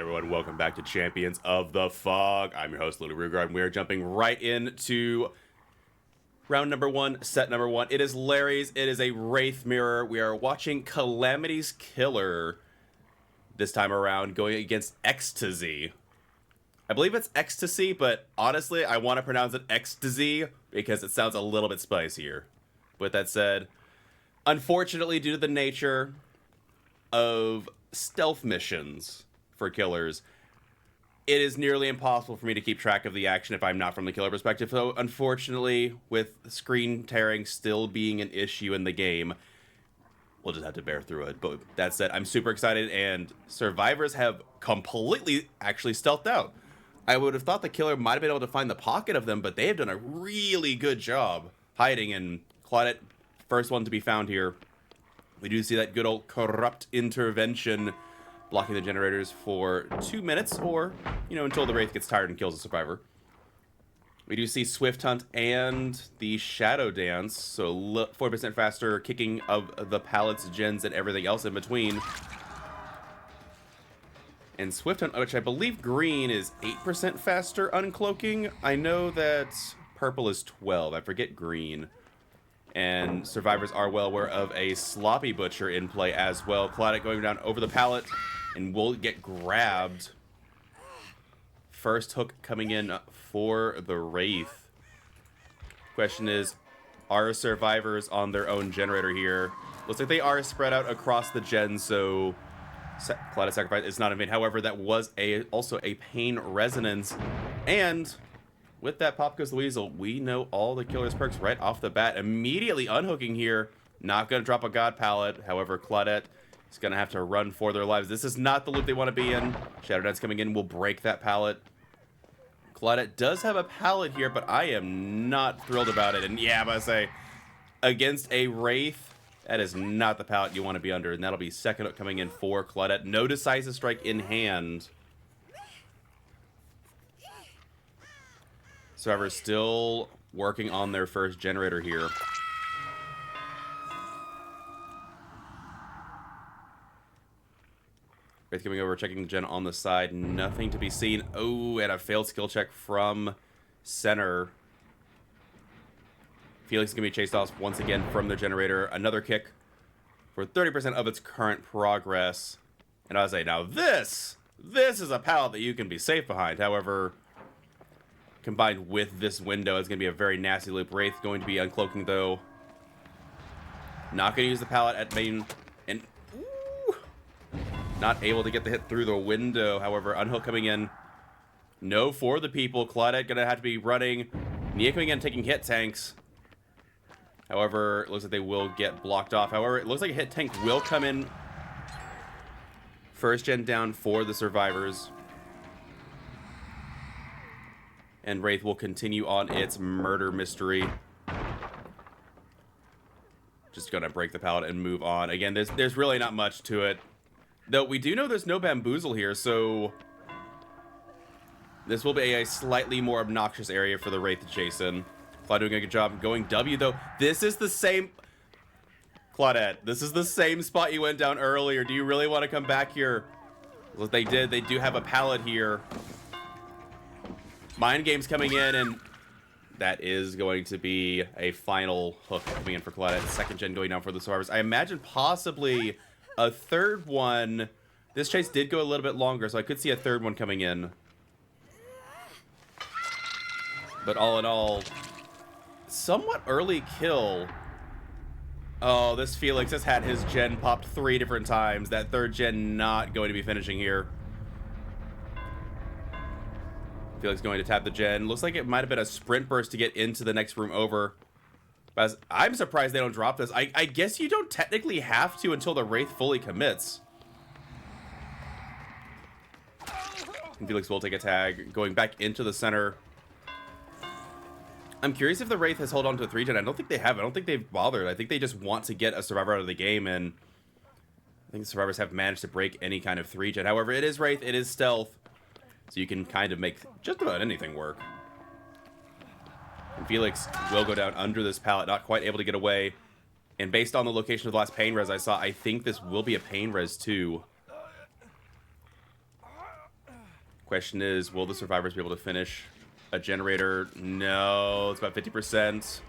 everyone, welcome back to Champions of the Fog. I'm your host, Lily Rugard, and we are jumping right into round number one, set number one. It is Larry's, it is a Wraith Mirror. We are watching Calamity's Killer this time around, going against Extazy. I believe it's Ecstasy, but honestly, I want to pronounce it Extazy because it sounds a little bit spicier. With that said, unfortunately, due to the nature of stealth missions for killers, it is nearly impossible for me to keep track of the action if I'm not from the killer perspective. So unfortunately, with screen tearing still being an issue in the game, we'll just have to bear through it. But that said, I'm super excited, and survivors have completely actually stealthed out. I would have thought the killer might have been able to find the pocket of them, but they have done a really good job hiding, and Claudette, first one to be found here. We do see that good old corrupt intervention blocking the generators for 2 minutes, or, you know, until the Wraith gets tired and kills the survivor. We do see Swift Hunt and the Shadow Dance, so 4% faster kicking of the pallets, gens, and everything else in between. And Swift Hunt, which I believe green is 8% faster uncloaking. I know that purple is 12. I forget green. And survivors are well aware of a Sloppy Butcher in play as well. Claudette going down over the pallet and will get grabbed. First hook coming in for the Wraith. Question is, are survivors on their own generator here? Looks like they are spread out across the gen, so Claudette sacrifice is not in vain. However, that was also a pain resonance, and with that pop goes the weasel, we know all the killer's perks right off the bat. Immediately unhooking here, not going to drop a god pallet. However, Claudette is going to have to run for their lives. This is not the loop they want to be in. Shadow Dance coming in will break that pallet. Claudette does have a pallet here, but I am not thrilled about it. And yeah, I'm going to say, against a Wraith, that is not the pallet you want to be under. And that'll be second hook coming in for Claudette. No decisive strike in hand. Survivor still working on their first generator here. Wraith coming over, checking the gen on the side. Nothing to be seen. Oh, and a failed skill check from center. Felix is going to be chased off once again from the generator. Another kick for 30% of its current progress. And I was like, now this is a pallet that you can be safe behind. However, combined with this window, it's going to be a very nasty loop. Wraith going to be uncloaking, though. Not going to use the pallet at main. And ooh, not able to get the hit through the window. However, unhook coming in. No for the people. Claudette going to have to be running. Nia coming in, taking hit tanks. However, it looks like they will get blocked off. However, it looks like a hit tank will come in. First gen down for the survivors. And Wraith will continue on its murder mystery. Just gonna break the pallet and move on. Again, there's really not much to it. Though we do know there's no bamboozle here, so this will be a slightly more obnoxious area for the Wraith to chase in. Claudette doing a good job going W, though. This is the same... Claudette, this is the same spot you went down earlier. Do you really want to come back here? Well, they did. They do have a pallet here. Mind games coming in, and that is going to be a final hook coming in for Claudette. Second gen going down for the survivors. I imagine possibly a third one. This chase did go a little bit longer, so I could see a third one coming in. But all in all, somewhat early kill. Oh, this Felix has had his gen popped 3 different times. That third gen not going to be finishing here. Felix going to tap the gen. Looks like it might have been a sprint burst to get into the next room over. But I'm surprised they don't drop this. I guess you don't technically have to until the Wraith fully commits. And Felix will take a tag. Going back into the center. I'm curious if the Wraith has held on to a 3 gen. I don't think they have. I don't think they've bothered. I think they just want to get a survivor out of the game, and I think the survivors have managed to break any kind of 3 gen. However, it is Wraith. It is stealth. So you can kind of make just about anything work. And Felix will go down under this pallet, not quite able to get away. And based on the location of the last pain res I saw, I think this will be a pain res too. Question is, will the survivors be able to finish a generator? No, it's about 50%.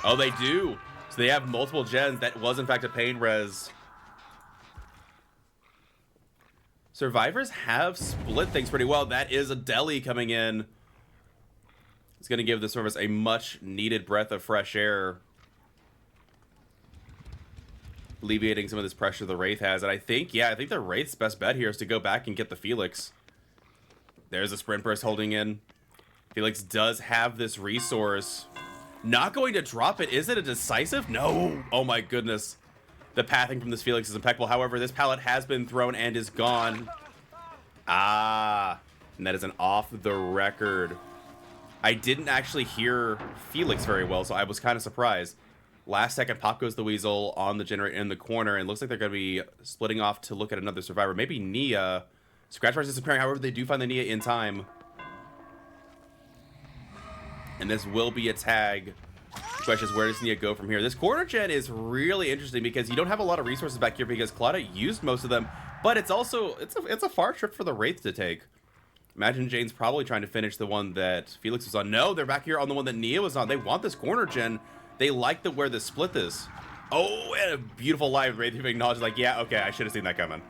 Oh, they do. So they have multiple gens. That was, in fact, a pain res. Survivors have split things pretty well. That is a deli coming in. It's going to give the service a much-needed breath of fresh air, alleviating some of this pressure the Wraith has. And I think the Wraith's best bet here is to go back and get the Felix. There's a sprint burst holding in. Felix does have this resource. Not going to drop it. Is it a decisive? No. Oh my goodness. The pathing from this Felix is impeccable. However, this pallet has been thrown and is gone. Ah. And that is an off the record. I didn't actually hear Felix very well, so I was kind of surprised. Last second, pop goes the Weasel on the generator in the corner, and it looks like they're going to be splitting off to look at another survivor. Maybe Nia. Scratch Bars is disappearing, however, they do find the Nia in time. And this will be a tag. The question is, where does Nia go from here? This corner gen is really interesting because you don't have a lot of resources back here because Claudia used most of them, but it's also, it's a far trip for the Wraith to take. Imagine Jane's probably trying to finish the one that Felix was on. No, they're back here on the one that Nia was on. They want this corner gen. They like where the split is. Oh, and a beautiful live Wraith who acknowledged, like, yeah, okay, I should have seen that coming.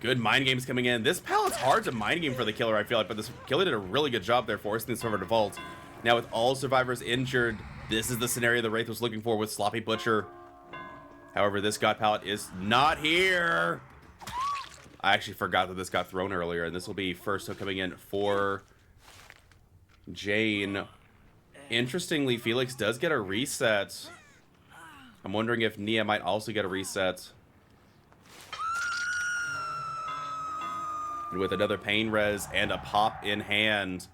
Good mind games coming in. This pallet's hard to mind game for the killer, I feel like, but this killer did a really good job there forcing the survivor to vault. Now with all survivors injured, this is the scenario the Wraith was looking for with Sloppy Butcher. However, this god pallet is not here. I actually forgot that this got thrown earlier, and this will be first hook coming in for Jane. Interestingly, Felix does get a reset. I'm wondering if Nia might also get a reset. And with another pain res and a pop in hand,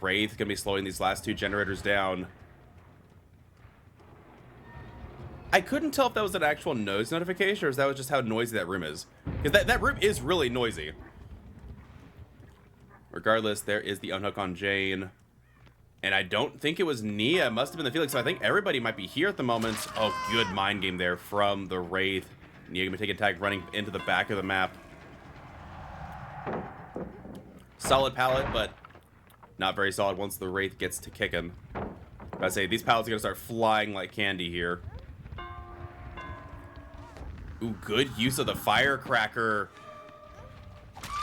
Wraith gonna be slowing these last two generators down. I couldn't tell if that was an actual noise notification or if that was just how noisy that room is. Because that room is really noisy. Regardless, there is the unhook on Jane. And I don't think it was Nia. It must have been the Felix. So I think everybody might be here at the moment. Oh, good mind game there from the Wraith. Nia gonna be taking a tag running into the back of the map. Solid pallet, but not very solid once the Wraith gets to kicking. I say these pallets are gonna start flying like candy here. Ooh, good use of the firecracker.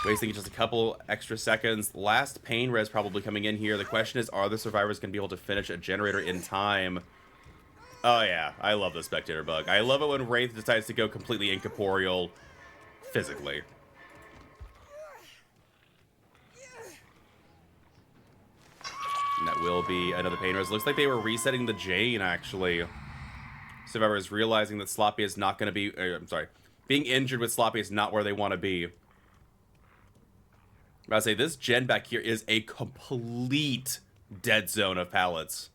Wasting just a couple extra seconds. Last pain res probably coming in here. The question is, are the survivors gonna be able to finish a generator in time? Oh yeah, I love the spectator bug. I love it when Wraith decides to go completely incorporeal physically. And that will be another pain res. Looks like they were resetting the Jane, actually. Survivor is realizing that Sloppy is not going to be... I'm sorry. Being injured with Sloppy is not where they want to be. I'll say this gen back here is a complete dead zone of pallets.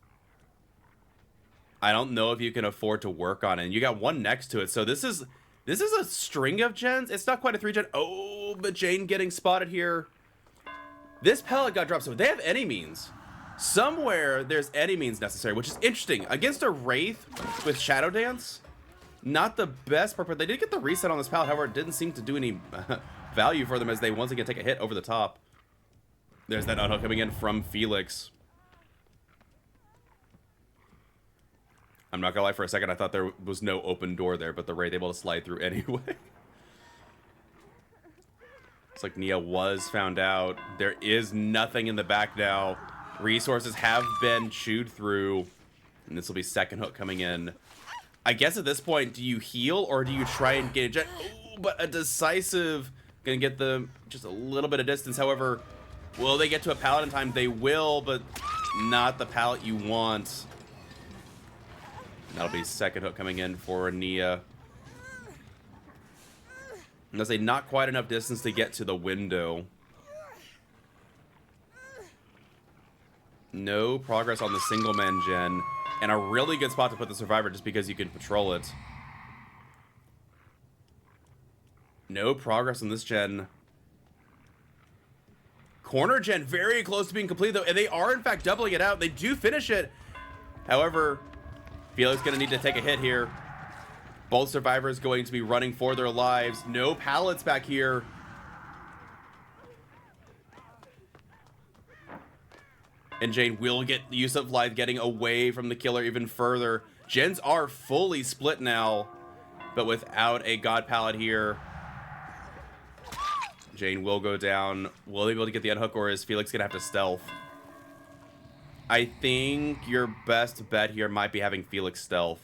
I don't know if you can afford to work on it. And you got one next to it. So this is a string of gens. It's not quite a 3-gen. Oh, but Jane getting spotted here. This pallet got dropped. So they have any means. Somewhere there's any means necessary, which is interesting. Against a Wraith with Shadow Dance, not the best part, but they did get the reset on this pallet. However, it didn't seem to do any value for them as they once again take a hit over the top. There's that unhook coming in from Felix. I'm not gonna lie, for a second I thought there was no open door there, but the Wraith able to slide through anyway. Looks like Nia was found out. There is nothing in the back now. Resources have been chewed through, and this will be second hook coming in. I guess at this point, do you heal or do you try and get a jet? Oh, but a decisive gonna get them just a little bit of distance. However, will they get to a pallet in time? They will, but not the pallet you want. That'll be second hook coming in for Nia. I'm gonna say not quite enough distance to get to the window. No progress on the single man gen, and a really good spot to put the survivor just because you can patrol it. No progress on this gen. Corner gen very close to being complete though, and they are in fact doubling it out. They do finish it. However, Felix gonna need to take a hit here. Both survivors going to be running for their lives. No pallets back here. And Jane will get the use of life, getting away from the killer even further. Gens are fully split now, but without a god pallet here. Jane will go down. Will they be able to get the unhook, or is Felix gonna have to stealth? I think your best bet here might be having Felix stealth.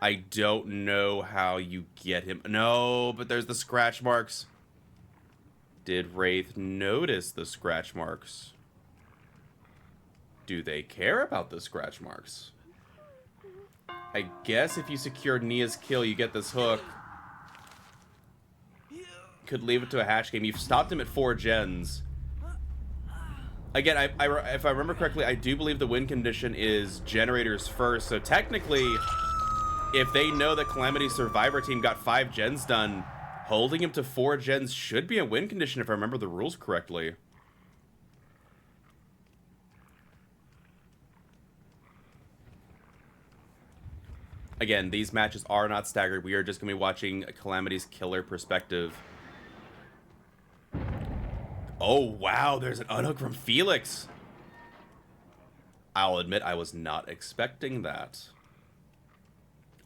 I don't know how you get him. No, but there's the scratch marks. Did Wraith notice the scratch marks? Do they care about the scratch marks? I guess if you secure Nia's kill, you get this hook. Could leave it to a hatch game. You've stopped him at 4 gens. Again, if I remember correctly, I do believe the win condition is generators first. So technically, if they know that Calamity's survivor team got 5 gens done, holding him to 4 gens should be a win condition if I remember the rules correctly. Again, these matches are not staggered. We are just going to be watching Calamity's killer perspective. Oh, wow. There's an unhook from Felix. I'll admit I was not expecting that.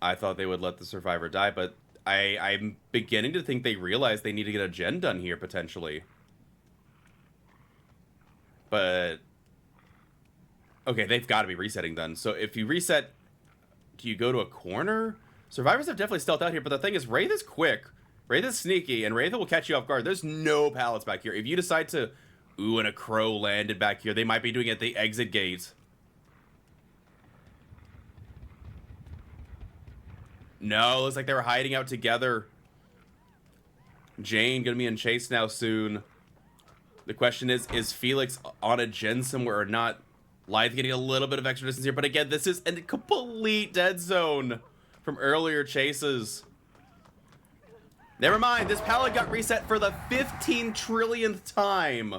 I thought they would let the survivor die, but I'm beginning to think they realize they need to get a gen done here, potentially. But... okay, they've got to be resetting then. So if you reset... do you go to a corner? Survivors have definitely stealthed out here, but the thing is, Wraith is quick. Wraith is sneaky, and Wraith will catch you off guard. There's no pallets back here. If you decide to... ooh, and a crow landed back here, they might be doing it at the exit gate. No, looks like they were hiding out together. Jane gonna be in chase now soon. The question is Felix on a gen somewhere or not? Lithe getting a little bit of extra distance here, but again, this is a complete dead zone from earlier chases. Never mind, this pallet got reset for the 15 trillionth time.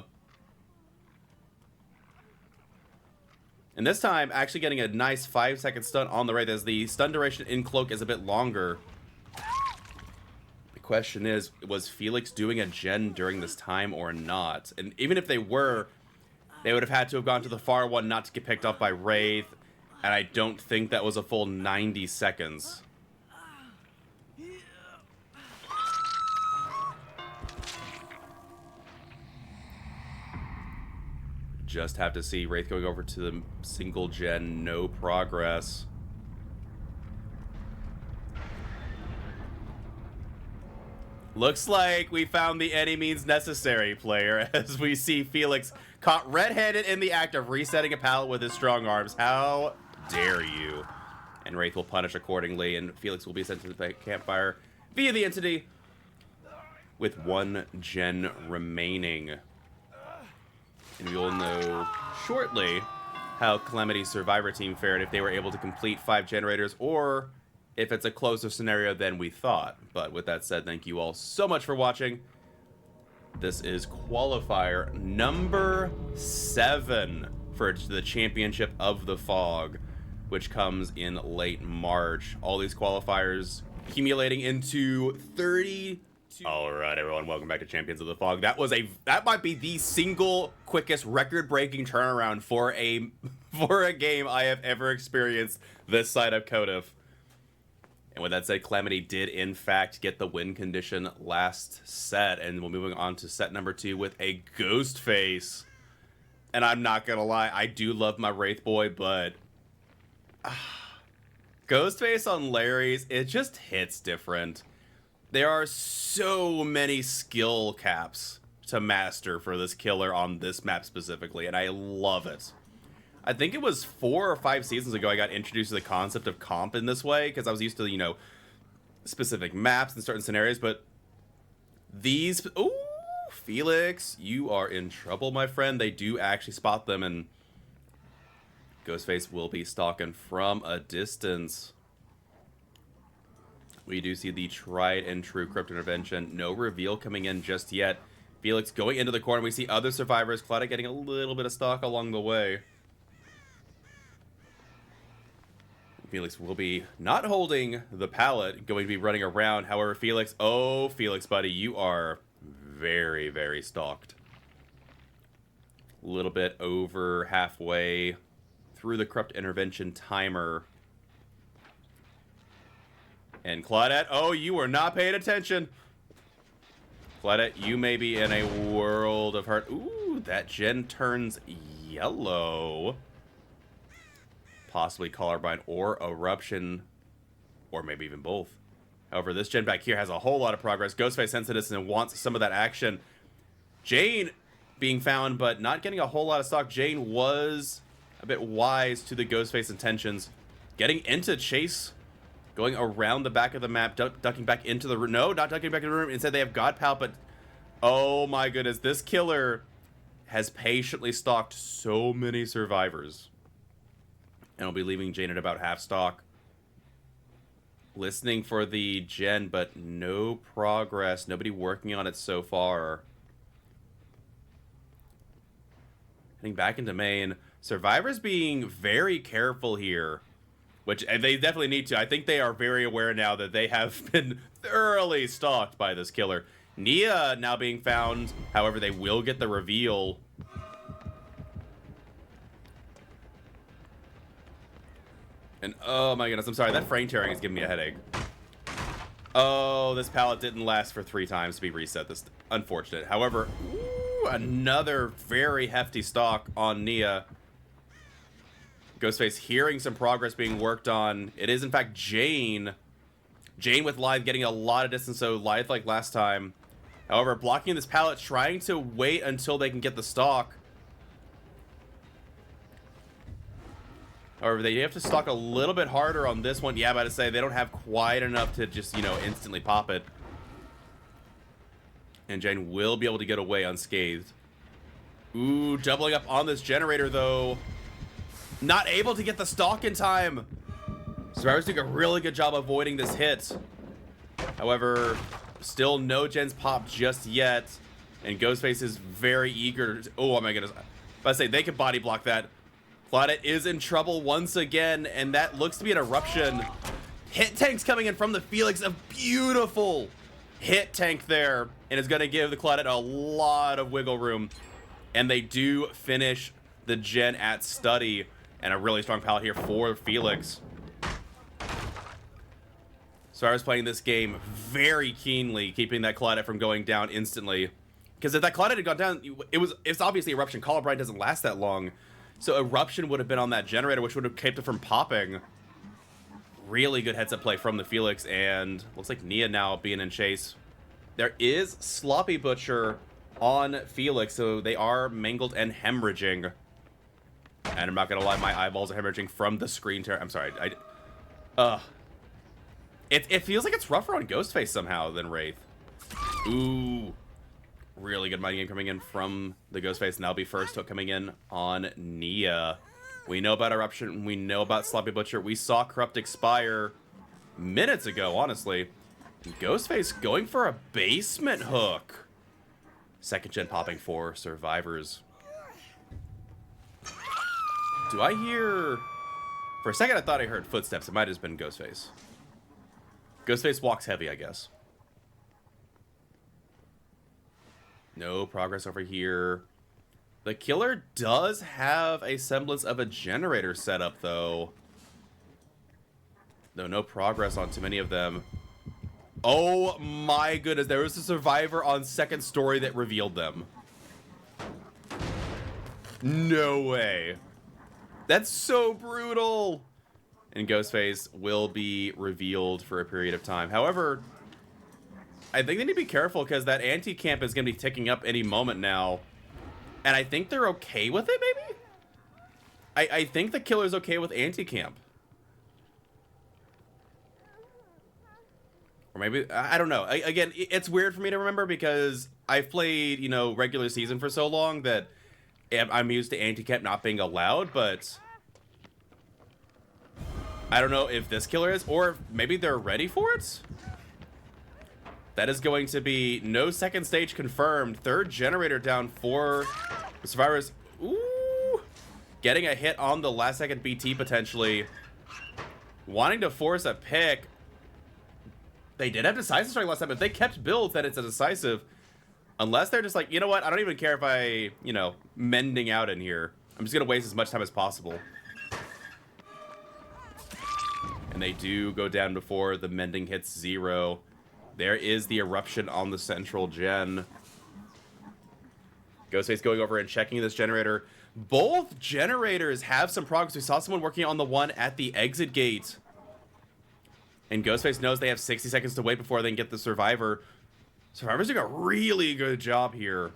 And this time, actually getting a nice 5-second stun on the right, as the stun duration in Cloak is a bit longer. The question is, was Felix doing a gen during this time or not? And even if they were, they would have had to have gone to the far one not to get picked up by Wraith. And I don't think that was a full 90 seconds. Just have to see Wraith going over to the single gen, no progress. Looks like we found the any means necessary player, as we see Felix caught red-handed in the act of resetting a pallet with his strong arms. How dare you? And Wraith will punish accordingly, and Felix will be sent to the campfire via the entity with 1 gen remaining. And we will know shortly how Calamity's survivor team fared, if they were able to complete 5 generators, or if it's a closer scenario than we thought. But with that said, thank you all so much for watching. This is Qualifier number 7 for the Championship of the Fog, which comes in late March. All these qualifiers accumulating into 32. All right, everyone, welcome back to Champions of the Fog. That might be the single quickest record-breaking turnaround for a game I have ever experienced this side of Kotif. And with that said, Calamity did in fact get the win condition last set, and we're moving on to set number 2 with a ghost face. And I'm not gonna lie, I do love my Wraith boy, but Ghostface on Larry's, it just hits different. There are so many skill caps to master for this killer on this map specifically, and I love it. I think it was 4 or 5 seasons ago I got introduced to the concept of comp in this way, because I was used to, you know, specific maps and certain scenarios, but these... ooh, Felix, you are in trouble, my friend. They do actually spot them, and Ghostface will be stalking from a distance. We do see the tried and true crypt intervention. No reveal coming in just yet. Felix going into the corner. We see other survivors. Claudia getting a little bit of stock along the way. Felix will be not holding the pallet, going to be running around. However, Felix, oh, Felix, buddy, you are very, very stalked. A little bit over halfway through the corrupt intervention timer. And Claudette, oh, you are not paying attention. Claudette, you may be in a world of hurt. Ooh, that gen turns yellow. Possibly Colorblind or Eruption, or maybe even both. However, this gen back here has a whole lot of progress. Ghostface senses this and wants some of that action. Jane being found, but not getting a whole lot of stock. Jane was a bit wise to the Ghostface intentions. Getting into chase, going around the back of the map, ducking back into the room. No, not ducking back into the room. Instead, they have God Pal, but oh my goodness, this killer has patiently stalked so many survivors. And will be leaving Jane at about half stock. Listening for the gen, but no progress. Nobody working on it so far. Heading back into main. Survivors being very careful here. Which they definitely need to. I think they are very aware now that they have been thoroughly stalked by this killer. Nia now being found. However, they will get the reveal. And oh my goodness, I'm sorry, that frame tearing is giving me a headache. Oh, this pallet didn't last for 3 times to be reset. This unfortunate. However, ooh, another very hefty stock on Nia. Ghostface hearing some progress being worked on. It is in fact Jane. Jane with Lithe getting a lot of distance, so Lithe like last time. However, blocking this pallet, trying to wait until they can get the stock. However, they have to stock a little bit harder on this one. Yeah, I'm about to say, they don't have quite enough to just, you know, instantly pop it. And Jane will be able to get away unscathed. Ooh, doubling up on this generator, though. Not able to get the stock in time. Survivors doing a really good job avoiding this hit. However, still no gens popped just yet. And Ghostface is very eager. Oh, my goodness. About to say, they could body block that. Claudette is in trouble once again, and that looks to be an eruption. Hit tank's coming in from the Felix. A beautiful hit tank there, and is going to give the Claudette a lot of wiggle room. And they do finish the gen at study, and a really strong pallet here for Felix. So I was playing this game very keenly, keeping that Claudette from going down instantly. Because if that Claudette had gone down, it's obviously eruption. Colorblind doesn't last that long. So eruption would have been on that generator, which would have kept it from popping. Really good heads-up play from the Felix, and looks like Nia now being in chase. There is Sloppy Butcher on Felix, so they are mangled and hemorrhaging. And I'm not gonna lie, my eyeballs are hemorrhaging from the screen tear. I'm sorry. It feels like it's rougher on Ghostface somehow than Wraith. Ooh. Really good mind game coming in from the Ghostface, and that'll be first hook coming in on Nia. We know about Eruption. We know about Sloppy Butcher. We saw Corrupt expire minutes ago, honestly. And Ghostface going for a basement hook. Second gen popping for Survivors. Do I hear... For a second, I thought I heard footsteps. It might have been Ghostface. Ghostface walks heavy, I guess. No progress over here. The killer does have a semblance of a generator setup, though. Though no progress on too many of them. Oh my goodness, there was a survivor on second story that revealed them. No way. That's so brutal. And Ghostface will be revealed for a period of time. However, I think they need to be careful because that anti-camp is going to be ticking up any moment now. And I think they're okay with it, maybe? I think the killer's okay with anti-camp. Or maybe, I don't know. Again, it's weird for me to remember because I've played, you know, regular season for so long that I'm used to anti-camp not being allowed, but I don't know if this killer is, or maybe they're ready for it? That is going to be no second stage confirmed. Third generator down for the Survivors. Ooh! Getting a hit on the last second BT potentially. wanting to force a pick. They did have decisive strike last time. If they kept builds, then it's a decisive. Unless they're just like, you know what? I don't even care if I, you know, mending out in here. I'm just going to waste as much time as possible. And they do go down before the mending hits 0. There is the eruption on the central gen. Ghostface going over and checking this generator. Both generators have some progress. We saw someone working on the one at the exit gate. And Ghostface knows they have 60 seconds to wait before they can get the Survivor. Survivor's doing a really good job here.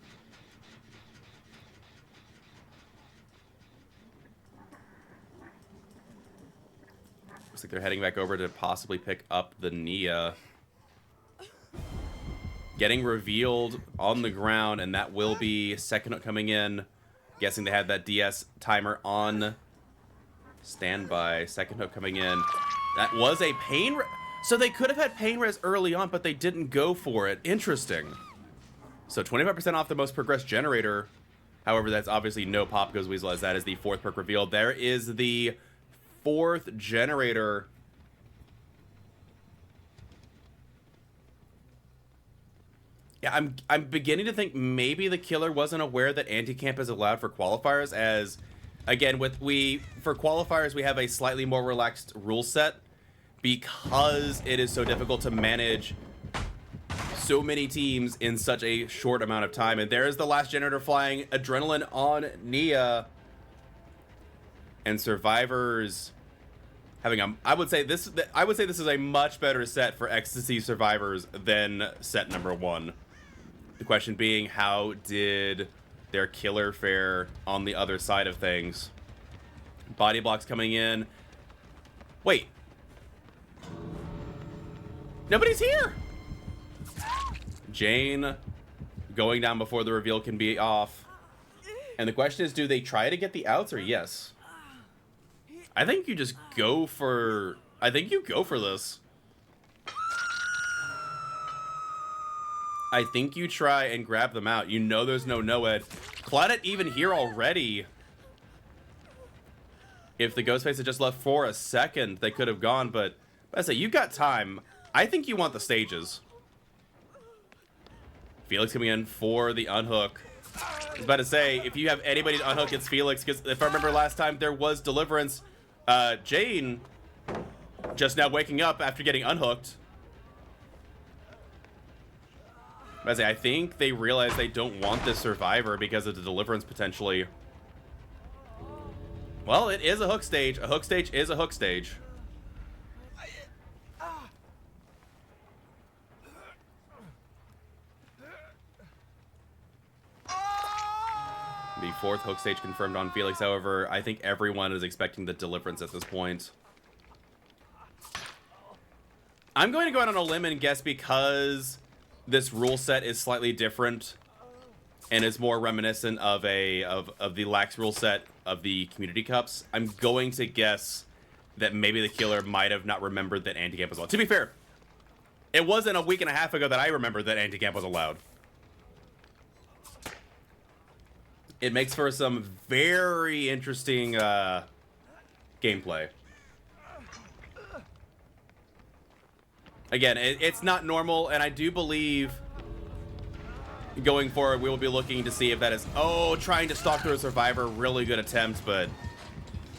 Looks like they're heading back over to possibly pick up the Nia. Getting revealed on the ground, and that will be second hook coming in. Guessing they had that DS timer on standby. Second hook coming in. That was a pain. So they could have had pain res early on, but they didn't go for it. Interesting. So 25% off the most progressed generator. However, that's obviously no pop goes weasel, as that is the 4th perk revealed. There is the 4th generator. Yeah, I'm beginning to think maybe the killer wasn't aware that anti-camp is allowed for qualifiers, as again for qualifiers we have a slightly more relaxed rule set because it is so difficult to manage so many teams in such a short amount of time. And there is the last generator flying, adrenaline on Nia, and survivors having a I would say this is a much better set for Extazy survivors than set number 1. The question being, how did their killer fare on the other side of things? Body blocks coming in. Wait. Nobody's here! Jane going down before the reveal can be off. And the question is, do they try to get the outs or yes? I think you just go for... I think you go for this. I think you try and grab them out. You know there's no no-ed. Claudette even here already. If the Ghostface had just left for a second, they could have gone, but I say, you've got time. I think you want the stages. Felix coming in for the unhook. I was about to say, if you have anybody to unhook, it's Felix, because if I remember last time, there was Deliverance. Jane just now waking up after getting unhooked. I think they realize they don't want this Survivor because of the Deliverance potentially. Well, it is a hook stage. A hook stage is a hook stage. The 4th hook stage confirmed on Felix. However, I think everyone is expecting the Deliverance at this point. I'm going to go out on a limb and guess because this rule set is slightly different and is more reminiscent of the lax rule set of the community cups. I'm going to guess that maybe the killer might have not remembered that anti-camp was allowed. To be fair, it wasn't a week and a half ago that I remembered that anti-camp was allowed. It makes for some very interesting gameplay. Again, it's not normal, and I do believe going forward we will be looking to see if that is, trying to stalk through a Survivor, really good attempt, but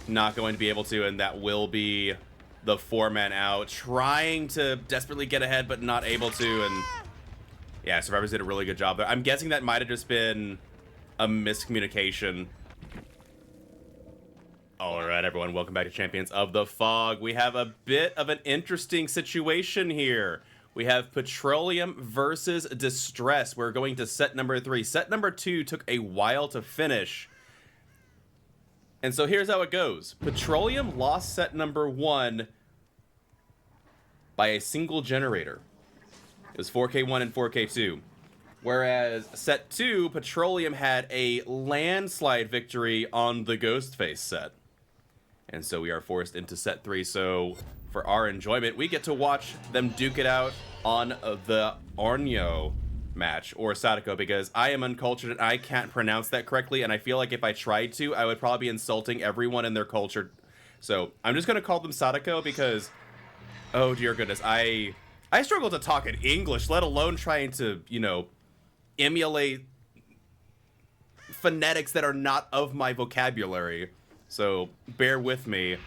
not going to be able to, and that will be the 4-man out, trying to desperately get ahead, but not able to, and yeah, Survivors did a really good job there. I'm guessing that might have just been a miscommunication. All right, everyone, welcome back to Champions of the Fog. We have a bit of an interesting situation here. We have Petroleum versus Distress. We're going to set number 3. Set number 2 took a while to finish. And so here's how it goes. Petroleum lost set number 1 by a single generator. It was 4K1 and 4K2. Whereas set 2, Petroleum had a landslide victory on the Ghostface set. And so we are forced into set 3. So for our enjoyment, we get to watch them duke it out on the Ornio match, or Sadako, because I am uncultured and I can't pronounce that correctly. And I feel like if I tried to, I would probably be insulting everyone in their culture So I'm just gonna call them Sadako because, oh dear goodness, I struggle to talk in English, let alone trying to, you know, emulate phonetics that are not of my vocabulary. So bear with me,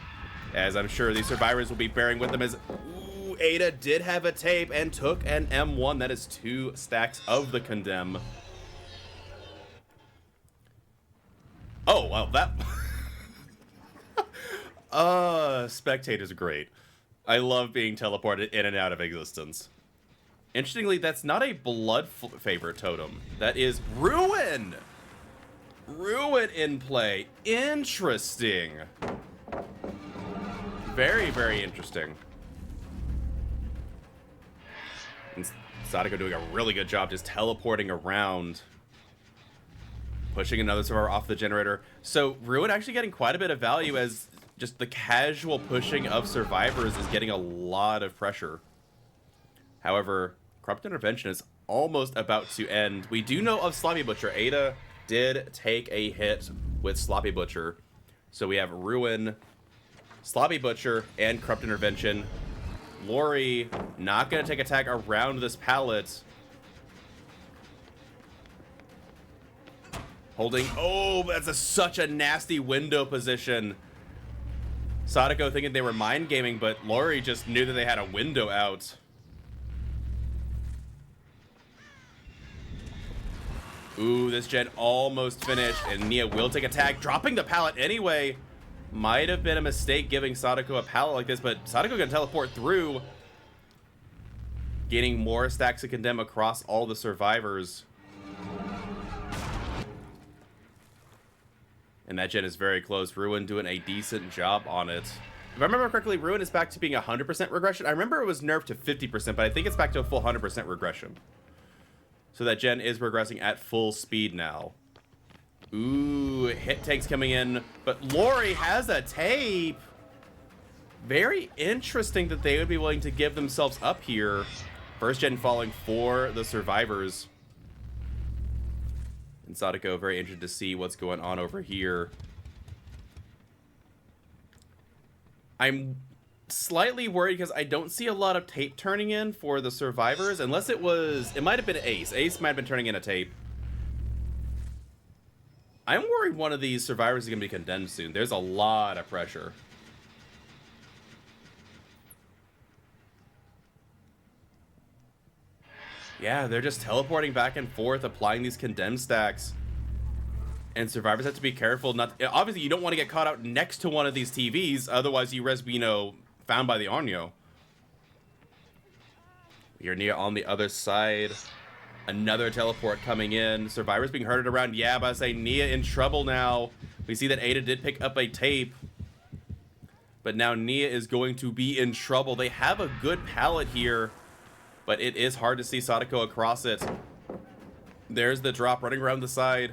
as I'm sure these survivors will be bearing with them. As ooh, Ada did have a tape and took an M1. That is 2 stacks of the condemn. Oh, well, that... Spectator's great. I love being teleported in and out of existence. Interestingly, that's not a blood favorite totem. That is Ruin! Ruin in play. Interesting. Very, very interesting. And Sadako doing a really good job just teleporting around. Pushing another survivor off the generator. So Ruin actually getting quite a bit of value as just the casual pushing of survivors is getting a lot of pressure. However, Corrupt Intervention is almost about to end. We do know of Sloppy Butcher. Ada did take a hit with Sloppy Butcher. So we have Ruin, Sloppy Butcher, and Corrupt Intervention. Lori not going to take a tag around this pallet. Holding... Oh, that's such a nasty window position. Sadako thinking they were mind gaming, but Lori just knew that they had a window out. Ooh, this gen almost finished, and Nia will take a tag, dropping the pallet anyway. Might have been a mistake giving Sadako a pallet like this, but Sadako can teleport through, gaining more stacks of condemn across all the survivors. And that gen is very close. Ruin doing a decent job on it. If I remember correctly, Ruin is back to being 100% regression. I remember it was nerfed to 50%, but I think it's back to a full 100% regression. So that gen is progressing at full speed now. Ooh, hit tanks coming in, but Lori has a tape. Very interesting that they would be willing to give themselves up here. First gen falling for the survivors. And Sadako very interested to see what's going on over here. I'm slightly worried because I don't see a lot of tape turning in for the survivors, unless it might have been Ace. Ace might have been turning in a tape. I'm worried one of these survivors is going to be condemned soon. There's a lot of pressure. Yeah, they're just teleporting back and forth, applying these condemned stacks. And survivors have to be careful. Obviously, you don't want to get caught out next to one of these TVs, otherwise you risk, you know, found by the Arnyo. You're near on the other side. Another teleport coming in. Survivors being herded around. Yeah, but I say Nia in trouble now. We see that Ada did pick up a tape. But now Nia is going to be in trouble. They have a good pallet here, but it is hard to see Sadako across it. There's the drop running around the side.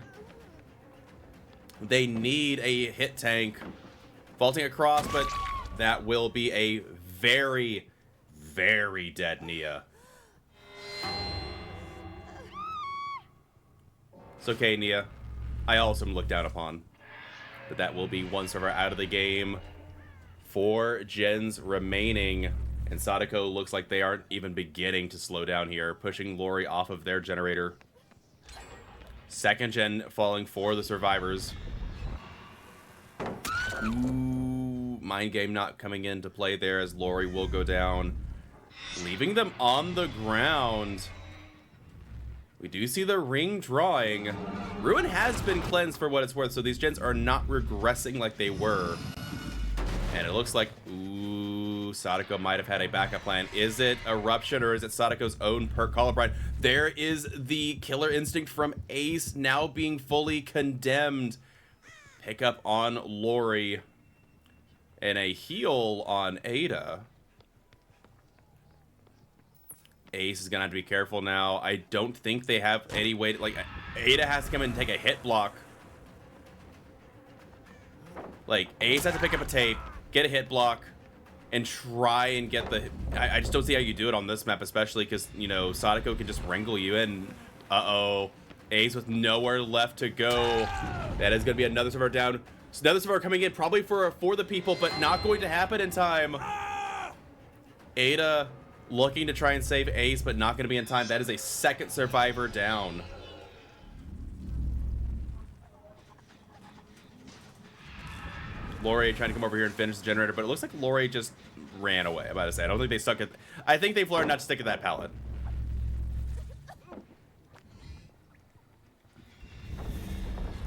They need a hit tank. Vaulting across, but that will be a very, very dead Nia. It's okay, Nia. I also am looked down upon. But that will be one server out of the game. 4 gens remaining. And Sadako looks like they aren't even beginning to slow down here, pushing Lori off of their generator. Second gen falling for the survivors. Ooh, mind game not coming into play there as Lori will go down, leaving them on the ground. We do see the ring drawing. Ruin has been cleansed for what it's worth, so these gens are not regressing like they were. And it looks like, ooh, Sadako might have had a backup plan. Is it Eruption or is it Sadako's own perk Colubrine? There is the killer instinct from Ace now being fully condemned. Pick up on Lori. And a heal on Ada. Ace is gonna have to be careful now. I don't think they have any way to, like, Ada has to come in and take a hit block. Like, Ace has to pick up a tape, get a hit block, and try and get the... I just don't see how you do it on this map, especially because, you know, Sadako can just wrangle you in. Uh-oh. Ace with nowhere left to go. That is going to be another server down. So now this are coming in probably for the people, but not going to happen in time. Ada looking to try and save Ace, but not going to be in time. That is a second survivor down. Lori trying to come over here and finish the generator, but it looks like Lori just ran away. I'm about to say, I don't think they stuck it. I think they've learned not to stick at that pallet.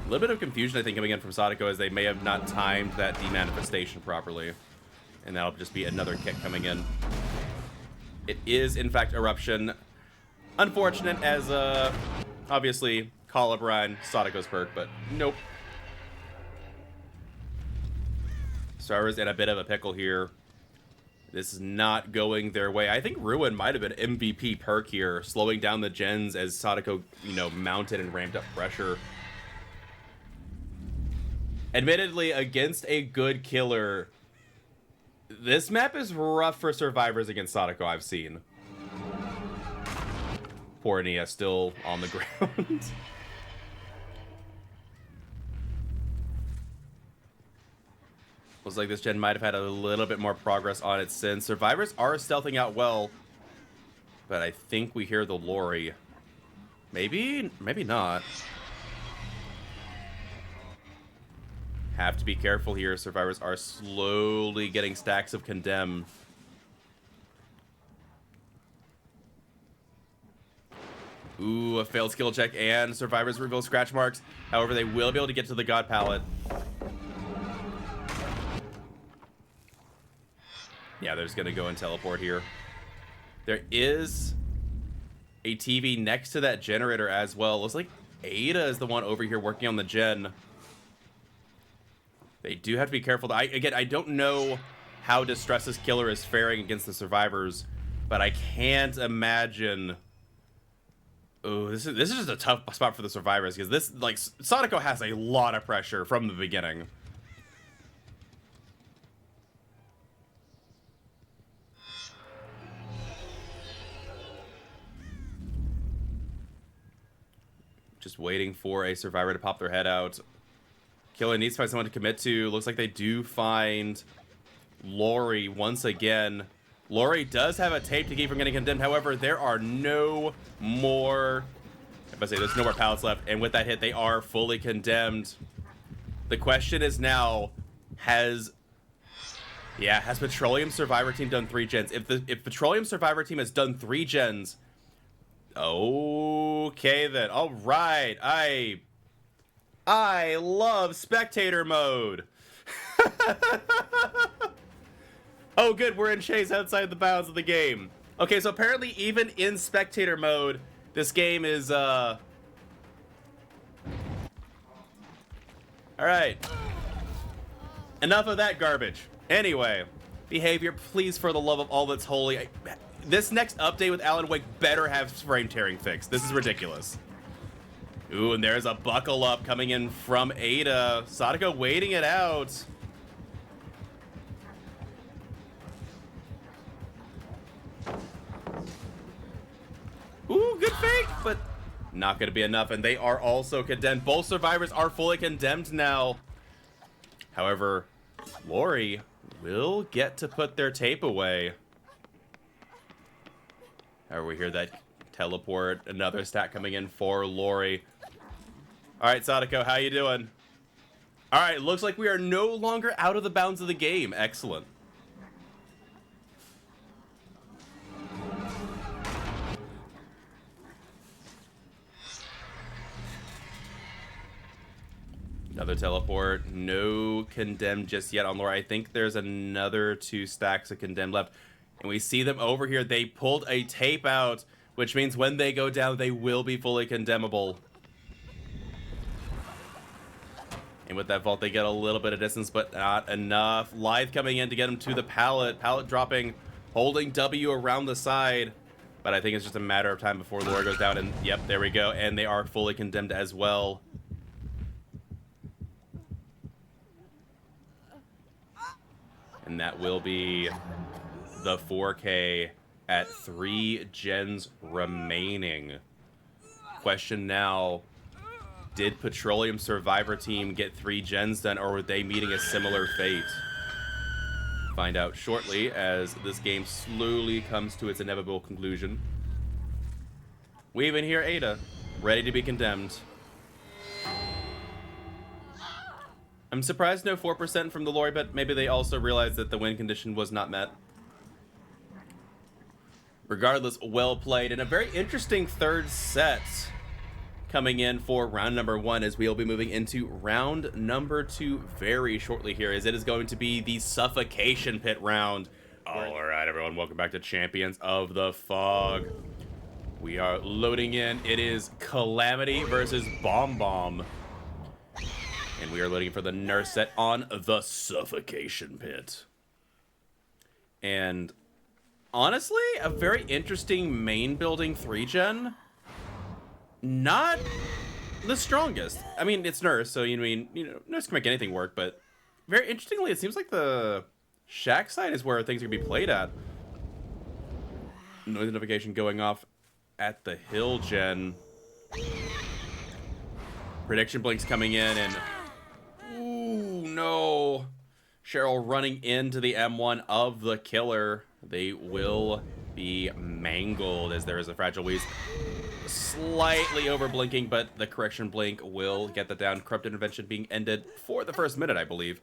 A little bit of confusion, I think, coming in from Sadako, as they may have not timed that demanifestation properly. And that'll just be another kick coming in. It is, in fact, Eruption. Unfortunate, as, obviously, Calabrine, Sadako's perk, but nope. Sarah's in a bit of a pickle here. This is not going their way. I think Ruin might have been MVP perk here, slowing down the gens as Sadako, you know, mounted and ramped up pressure. Admittedly, against a good killer, this map is rough for survivors against Sadako, I've seen. Poor Nia still on the ground. Looks like this gen might have had a little bit more progress on it since. Survivors are stealthing out well, but I think we hear the Lori. Maybe not. Have to be careful here. Survivors are slowly getting stacks of Condemn. Ooh, a failed skill check, and Survivors reveal scratch marks. However, they will be able to get to the God Palette. Yeah, they're just going to go and teleport here. There is a TV next to that generator as well. Looks like Ada is the one over here working on the gen. They do have to be careful. Again, I don't know how Distress's killer is faring against the survivors, but I can't imagine. Oh, this is just a tough spot for the survivors, because this, like, Sadako has a lot of pressure from the beginning. Just waiting for a survivor to pop their head out. Killer needs to find someone to commit to. Looks like they do find Lori once again. Lori does have a tape to keep from getting condemned. However, there are no more... there's no more pallets left. And with that hit, they are fully condemned. The question is now, has Petroleum Survivor Team done 3 gens? If Petroleum Survivor Team has done 3 gens... Okay, then. All right. I love spectator mode. Oh, good. We're in chase outside the bounds of the game. Okay, so apparently even in spectator mode, this game is, all right. Enough of that garbage. Anyway, behavior, please, for the love of all that's holy. This next update with Alan Wake better have frame tearing fixed. This is ridiculous. Ooh, and there's a buckle up coming in from Ada. Sadako waiting it out. Ooh, good fake, but not going to be enough. And they are also condemned. Both survivors are fully condemned now. However, Lori will get to put their tape away. However, we hear that teleport. Another stack coming in for Lori. All right, Sadako, how you doing? All right, looks like we are no longer out of the bounds of the game. Excellent. Another teleport. No condemned just yet on Lori. I think there's another 2 stacks of condemned left. And we see them over here. They pulled a tape out, which means when they go down, they will be fully condemnable. And with that vault, they get a little bit of distance, but not enough. Lithe coming in to get them to the pallet. Pallet dropping, holding W around the side. But I think it's just a matter of time before Lori goes down. And yep, there we go. And they are fully condemned as well. And that will be the 4K at 3 gens remaining. Question now, Did Petroleum Survivor Team get 3 gens done, or were they meeting a similar fate? Find out shortly as this game slowly comes to its inevitable conclusion. We even hear Ada, ready to be condemned. I'm surprised no 4% from the lorry, but maybe they also realized that the win condition was not met. Regardless, well played, and a very interesting third set coming in for round number 1, as we'll be moving into round number 2 very shortly here, as it is going to be the suffocation pit round. All right, everyone, welcome back to Champions of the Fog. We are loading in. It is Calamity versus Bombom. And we are loading for the nurse set on the suffocation pit. And honestly, a very interesting main building 3-gen. Not the strongest. I mean, it's nurse, so nurse can make anything work, but very interestingly, it seems like the shack side is where things are gonna be played at. Noise notification going off at the hill gen. Prediction blinks coming in, and ooh, no. Cheryl running into the M1 of the killer. They will be mangled as there is a fragile wheeze. Slightly over blinking, but the correction blink will get that down. Corrupt intervention being ended for the first minute, I believe.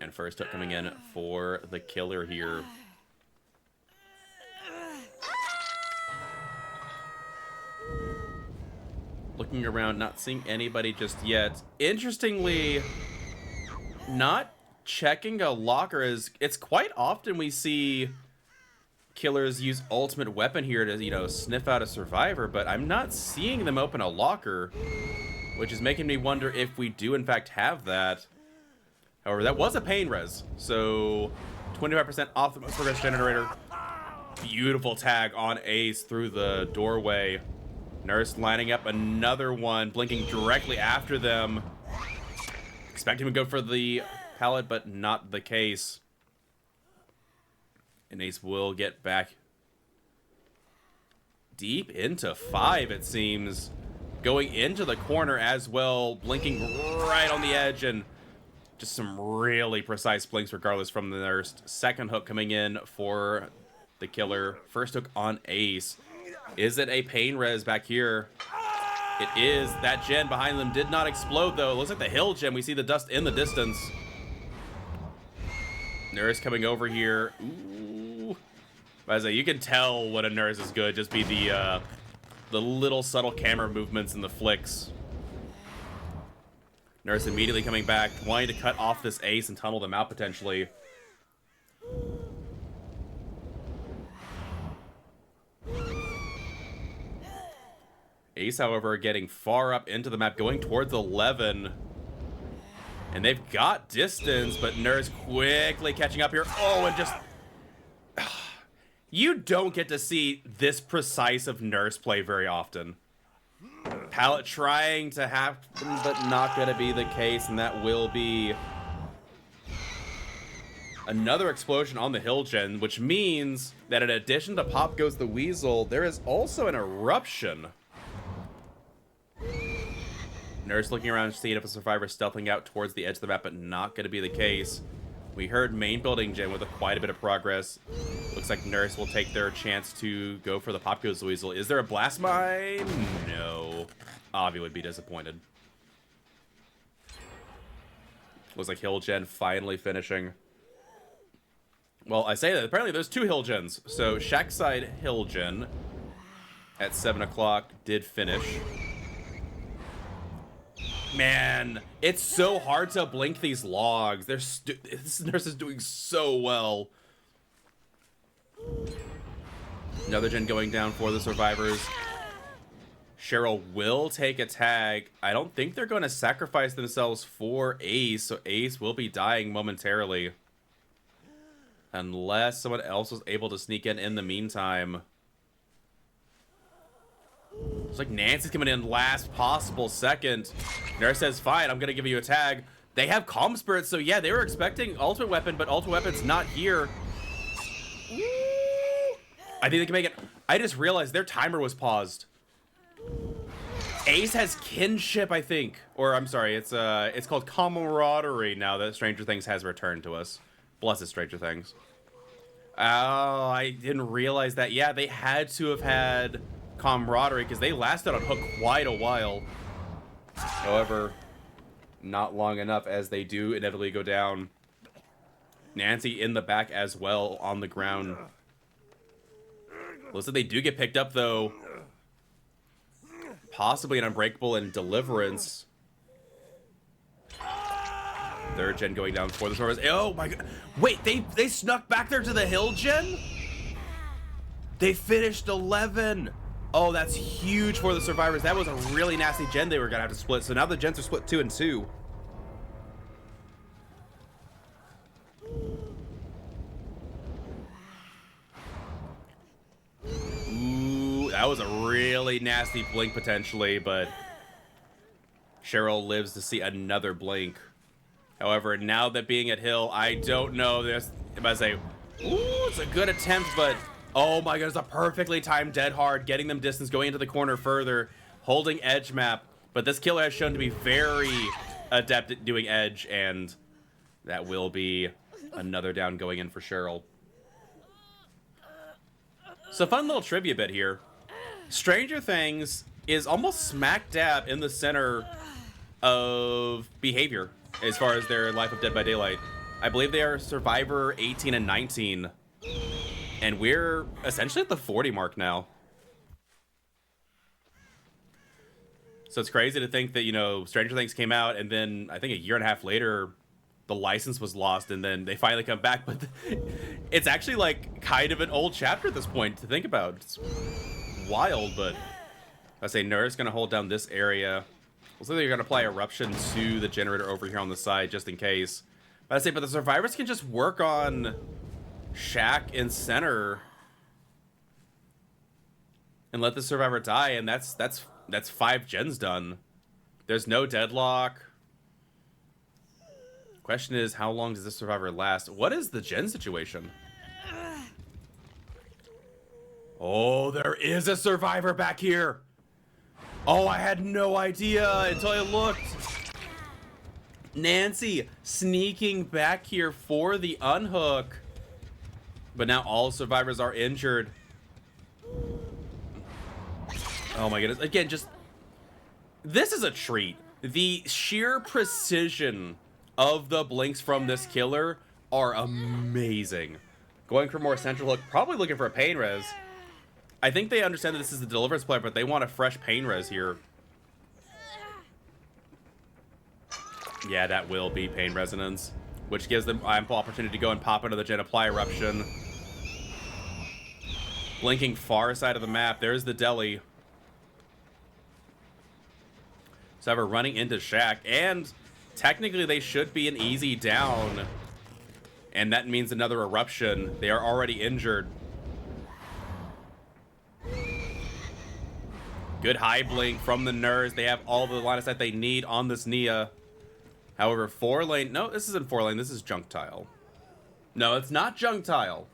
And first up coming in for the killer here. Looking around, not seeing anybody just yet. Interestingly, not checking a locker, is it's quite often we see killers use ultimate weapon here to, sniff out a survivor, but I'm not seeing them open a locker, which is making me wonder if we do in fact have that. However, that was a pain res, so 25% off the most progress generator. Beautiful tag on Ace through the doorway. Nurse lining up another one, blinking directly after them. Expecting him to go for the pallet, but not the case. And Ace will get back deep into 5, it seems. Going into the corner as well, blinking right on the edge, and just some really precise blinks regardless from the nurse. Second hook coming in for the killer. First hook on Ace. Is it a pain res back here? It is. That gen behind them did not explode, though. It looks like the hill gen. We see the dust in the distance. Nurse coming over here. Ooh. As you can tell when a nurse is good. Just be the little subtle camera movements and the flicks. Nurse immediately coming back, wanting to cut off this Ace and tunnel them out potentially. Ace, however, getting far up into the map, going towards 11. And they've got distance, but Nurse quickly catching up here. Oh, and just... You don't get to see this precise of Nurse play very often. Pallet trying to happen, but not going to be the case, and that will be another explosion on the hill gen, which means that in addition to Pop Goes the Weasel, there is also an eruption. Nurse looking around, seeing if a survivor stealthing out towards the edge of the map, but not going to be the case. We heard main building gen with quite a bit of progress. Looks like Nurse will take their chance to go for the Pop Goes the Weasel. Is there a blast mine? No. Avi would be disappointed. Looks like hill gen finally finishing. Well, I say that. Apparently there's 2 hill gens. So shack side hill gen at 7 o'clock did finish. Man, it's so hard to blink these logs. This nurse is doing so well. Another gen going down for the survivors. Cheryl will take a tag. I don't think they're going to sacrifice themselves for Ace, so Ace will be dying momentarily. Unless someone else was able to sneak in the meantime. It's like Nancy's coming in last possible second. Nurse says, fine, I'm going to give you a tag. They have Calm Spirits, so yeah, they were expecting Ultimate Weapon, but Ultimate Weapon's not here. Ooh. I think they can make it. I just realized their timer was paused. Ace has kinship, I think. Or, I'm sorry, it's called camaraderie now that Stranger Things has returned to us. Bless it, Stranger Things. Oh, I didn't realize that. Yeah, they had to have had camaraderie because they lasted on Hook quite a while. However, not long enough as they do inevitably go down. Nancy in the back as well on the ground. Looks like they do get picked up, though. Possibly an Unbreakable and Deliverance. Third gen going down for the Survivors. Oh my god. Wait, they snuck back there to the hill gen? They finished 11. Oh, that's huge for the Survivors. That was a really nasty gen they were going to have to split. So now the gens are split 2 and 2. Ooh, that was a really nasty blink potentially, but Cheryl lives to see another blink. However, now that being at hill, I don't know. This, if I say, ooh, it's a good attempt, but oh my god, it's a perfectly timed dead hard, getting them distance, going into the corner further, holding edge map. But this killer has shown to be very adept at doing edge, and that will be another down going in for Cheryl. So fun little trivia bit here. Stranger Things is almost smack dab in the center of behavior as far as their Life of Dead by Daylight. I believe they are Survivor 18 and 19. And we're essentially at the 40 mark now. So it's crazy to think that, you know, Stranger Things came out and then I think a year and a half later, the license was lost and then they finally come back. But it's actually like kind of an old chapter at this point to think about. It's wild, but I say Nurse gonna hold down this area. Looks like they're gonna apply Eruption to the generator over here on the side just in case. But I say, but the Survivors can just work on Shack in center and let the Survivor die, and that's 5 gens done. There's no deadlock. Question is, how long does this Survivor last? What is the gen situation? Oh, there is a Survivor back here. Oh, I had no idea until I looked. Nancy sneaking back here for the unhook. But now all Survivors are injured. Oh my goodness. Again, just... this is a treat. The sheer precision of the blinks from this killer are amazing. Going for more central hook, probably looking for a pain res. I think they understand that this is the Deliverance player, but they want a fresh pain res here. Yeah, that will be pain resonance, which gives them ample opportunity to go and pop into the gen, apply Eruption. Blinking far side of the map. There's the deli. So we're running into Shack, and technically they should be an easy down. And that means another Eruption. They are already injured. Good high blink from the Nurse. They have all the line of sight they need on this Nia. However, 4-lane... no, this isn't 4-lane. This is Junk Tile. No, it's not Junk Tile.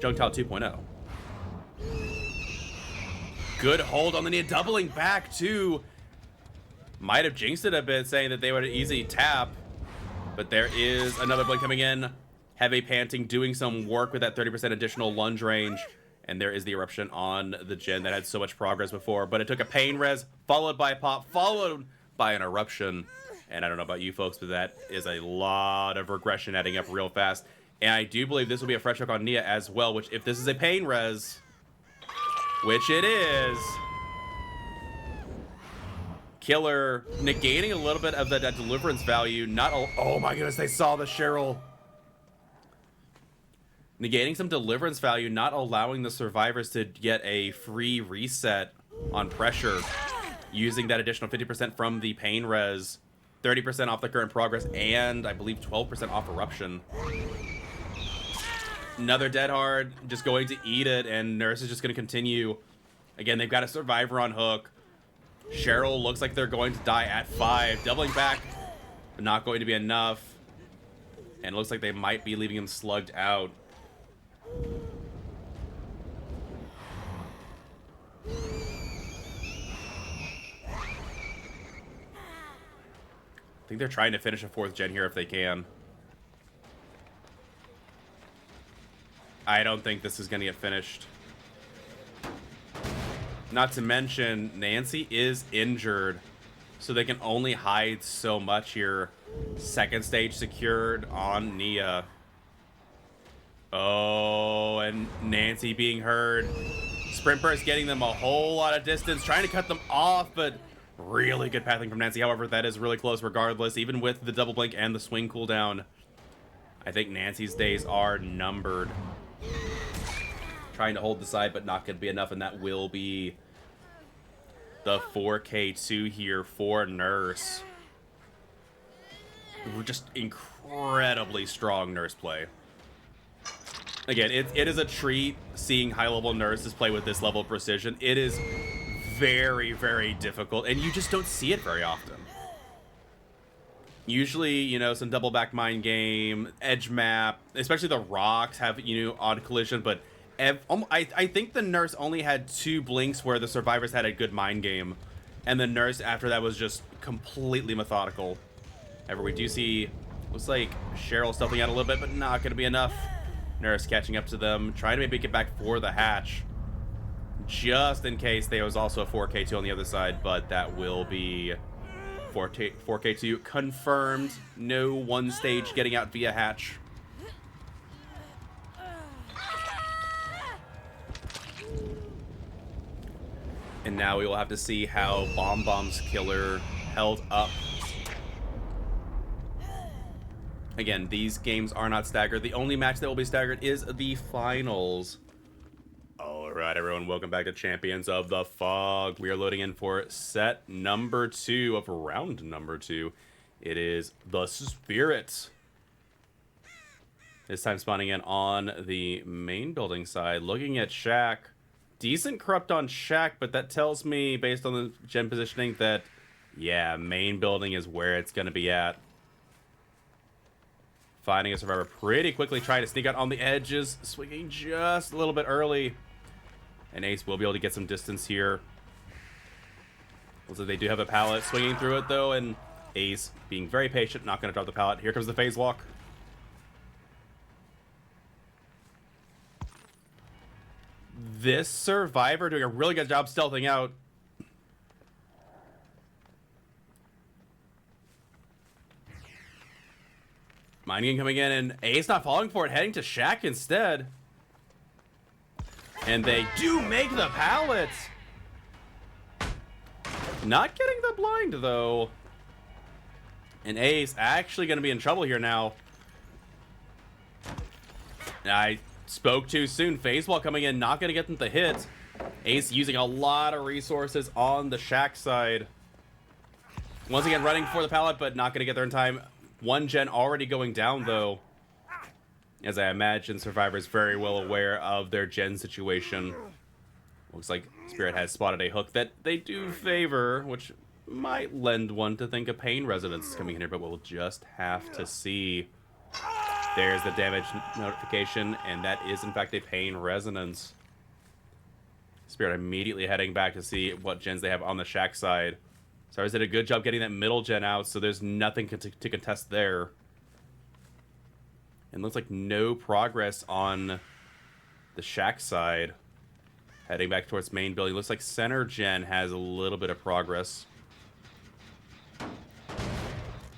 Junk Tile 2.0. Good hold on the Nia. Doubling back, too. Might have jinxed it a bit, saying that they would easy tap. But there is another blink coming in. Heavy panting, doing some work with that 30% additional lunge range. And there is the Eruption on the gen that had so much progress before. But it took a pain res, followed by a pop, followed by an Eruption. And I don't know about you folks, but that is a lot of regression adding up real fast. And I do believe this will be a fresh hook on Nia as well, which if this is a pain res, which it is, killer negating a little bit of that deliverance value. Not oh my goodness, they saw the Cheryl. Negating some deliverance value, not allowing the Survivors to get a free reset on pressure. Using that additional 50% from the pain res, 30% off the current progress, and I believe 12% off Eruption. Another dead hard, just going to eat it, and Nurse is just going to continue. Again, they've got a Survivor on hook. Cheryl looks like they're going to die at 5. Doubling back, but not going to be enough. And it looks like they might be leaving him slugged out. think they're trying to finish a 4th gen here if they can. I don't think this is going to get finished. Not to mention, Nancy is injured, so they can only hide so much here. 2nd stage secured on Nia. Oh, and Nancy being heard. Sprint Burst getting them a whole lot of distance, trying to cut them off, but really good pathing from Nancy. However, that is really close regardless, even with the double blink and the swing cooldown. I think Nancy's days are numbered. Trying to hold the side, but not going to be enough, and that will be the 4K2 here for Nurse. We're just incredibly strong Nurse play. Again, it is a treat seeing high-level Nurses play with this level of precision. It is very, very difficult, and you just don't see it very often. Usually, you know, some double back mind game, edge map, especially the rocks have, you know, odd collision, but I think the Nurse only had 2 blinks where the survivors had a good mind game, and the Nurse after that was just completely methodical. However, we do see, looks like Cheryl stealthing out a little bit, but not going to be enough. Nurse catching up to them, trying to maybe get back for the hatch, just in case there was also a 4K2 on the other side, but that will be 4K2 confirmed. No 1 stage getting out via hatch. And now we will have to see how Bombom's killer held up. Again, these games are not staggered. The only match that will be staggered is the finals. Alright, everyone, welcome back to Champions of the Fog. We are loading in for set number 2 of round number 2. It is the Spirit. This time spawning in on the main building side. Looking at Shack. Decent corrupt on Shack, but that tells me, based on the gen positioning, that, yeah, main building is where it's going to be at. Finding a survivor pretty quickly, trying to sneak out on the edges, swinging just a little bit early. And Ace will be able to get some distance here. Looks like they do have a pallet swinging through it, though, and Ace being very patient, not going to drop the pallet. Here comes the phase walk. This survivor doing a really good job stealthing out. Mind game coming in, and Ace not falling for it, heading to Shack instead. And they do make the pallet. Not getting the blind, though. And Ace actually going to be in trouble here now. I spoke too soon. Phase wall coming in, not going to get them to hit. Ace using a lot of resources on the Shack side. Once again, running for the pallet, but not going to get there in time. 1 gen already going down, though. As I imagine, Survivor is very well aware of their gen situation. Looks like Spirit has spotted a hook that they do favor, which might lend one to think a Pain Resonance is coming in here, but we'll just have to see. There's the damage notification, and that is, in fact, a Pain Resonance. Spirit immediately heading back to see what gens they have on the Shack side. Stars did a good job getting that middle gen out, so there's nothing to contest there. And looks like no progress on the Shack side. Heading back towards main building. Looks like center gen has a little bit of progress.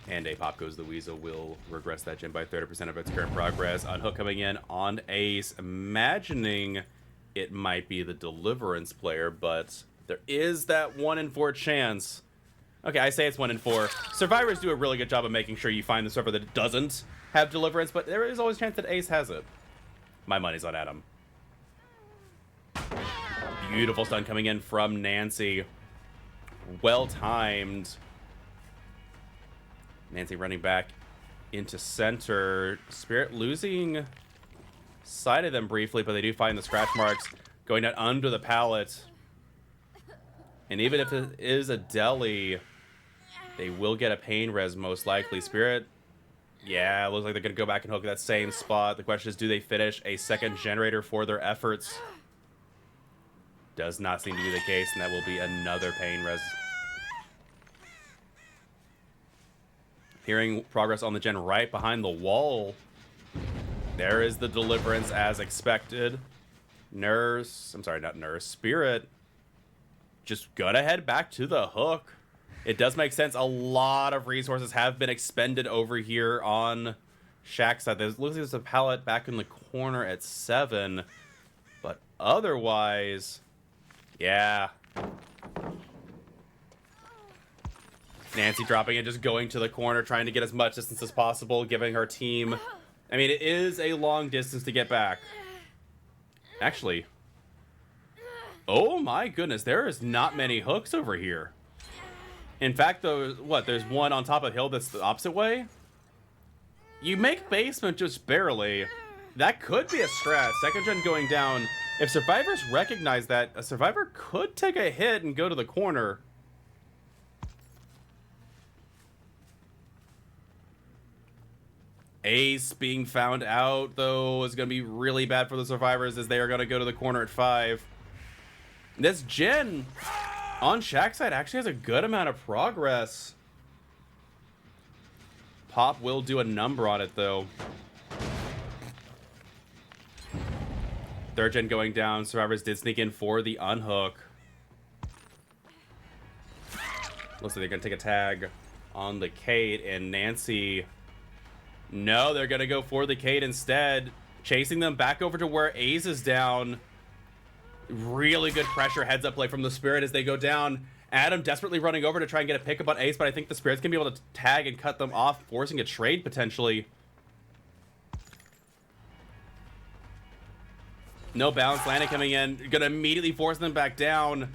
And a Pop Goes the Weasel will regress that gen by 30% of its current progress. Unhook coming in on Ace, imagining it might be the Deliverance player, but there is that 1 in 4 chance. Okay, I say it's 1 in 4. Survivors do a really good job of making sure you find the server that doesn't have Deliverance, but there is always a chance that Ace has it. My money's on Adam. Beautiful stun coming in from Nancy. Well timed. Nancy running back into center. Spirit losing sight of them briefly, but they do find the scratch marks going down under the pallet. And even if it is a deli, they will get a pain res most likely. Spirit, yeah, looks like they're going to go back and hook that same spot. The question is, do they finish a second generator for their efforts? Does not seem to be the case, and that will be another pain res. Hearing progress on the gen right behind the wall. There is the deliverance as expected. Nurse, I'm sorry, not Nurse, Spirit. Just gonna head back to the hook. It does make sense. A lot of resources have been expended over here on Shack's side. Looks like there's a pallet back in the corner at 7. But otherwise, yeah. Nancy dropping it, just going to the corner, trying to get as much distance as possible, giving her team... I mean, it is a long distance to get back. Actually... Oh my goodness, there is not many hooks over here. In fact, though, what, there's one on top of the hill that's the opposite way? You make basement just barely. That could be a strat. Second gen going down. If survivors recognize that, a survivor could take a hit and go to the corner. Ace being found out, though, is going to be really bad for the survivors as they are going to go to the corner at 5. This gen on Shack's side actually has a good amount of progress. Pop will do a number on it, though. Third gen going down. Survivors did sneak in for the unhook. Looks like they're going to take a tag on the Kate, and Nancy... No, they're going to go for the Kate instead. Chasing them back over to where Ace is down. Really good pressure heads up play from the Spirit as they go down. Adam desperately running over to try and get a pickup on Ace, but I think the Spirit's going to be able to tag and cut them off, forcing a trade potentially. No balance landing coming in. Going to immediately force them back down.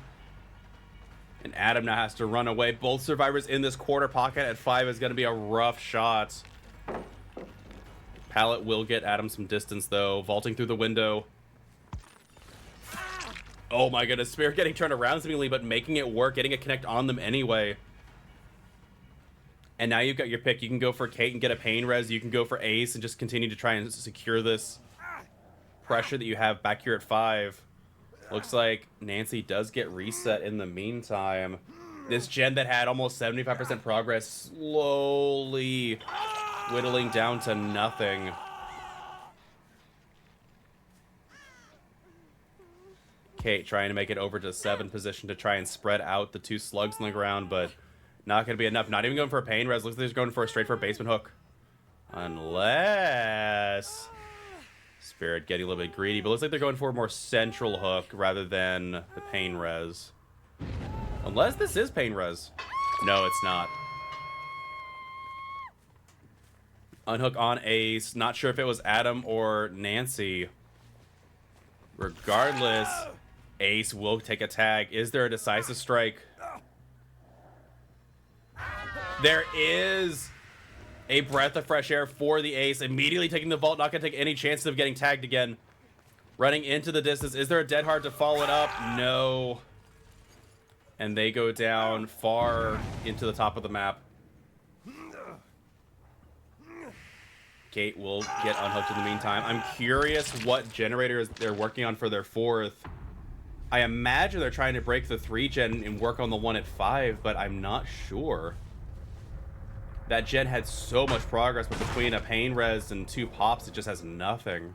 And Adam now has to run away. Both survivors in this quarter pocket at 5 is going to be a rough shot. Pallet will get Adam some distance, though. Vaulting through the window. Oh my goodness. Spirit getting turned around seemingly, but making it work. Getting a connect on them anyway. And now you've got your pick. You can go for Kate and get a pain res. You can go for Ace and just continue to try and secure this pressure that you have back here at 5. Looks like Nancy does get reset in the meantime. This gen that had almost 75% progress slowly whittling down to nothing. Kate trying to make it over to 7 position to try and spread out the 2 slugs on the ground, but not going to be enough. Not even going for a pain res. Looks like they're going for a straight for a basement hook. Unless... Spirit getting a little bit greedy, but looks like they're going for a more central hook rather than the pain res. Unless this is pain res. No, it's not. Unhook on Ace. Not sure if it was Adam or Nancy. Regardless, Ace will take a tag. Is there a decisive strike? There is a breath of fresh air for the Ace. Immediately taking the vault. Not going to take any chances of getting tagged again. Running into the distance. Is there a dead hard to follow it up? No. And they go down far into the top of the map. Kate will get unhooked in the meantime. I'm curious what generators they're working on for their 4th. I imagine they're trying to break the 3 gen and work on the 1 at 5, but I'm not sure. That gen had so much progress, but between a pain res and 2 pops, it just has nothing.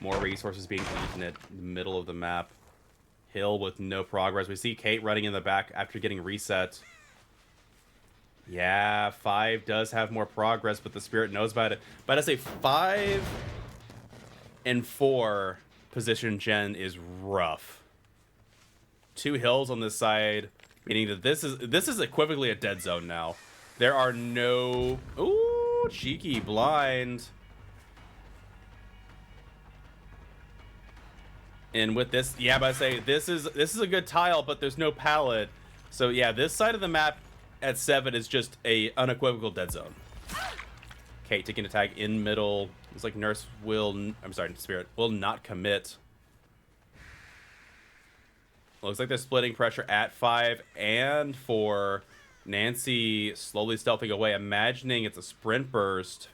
More resources being eaten at the middle of the map. Hill with no progress. We see Kate running in the back after getting reset. Yeah, 5 does have more progress, but the Spirit knows about it. But as a 5 and 4 position gen is rough. 2 hills on this side, meaning that this is equivocally a dead zone now. There are no... Ooh, cheeky blind. And with this, yeah, but I say this is a good tile, but there's no pallet. So yeah, this side of the map at 7 is just a unequivocal dead zone. Kate taking a tag in middle. It's like Nurse will... I'm sorry, Spirit will not commit. Looks like they're splitting pressure at 5 and 4. Nancy slowly stealthing away, imagining it's a sprint burst.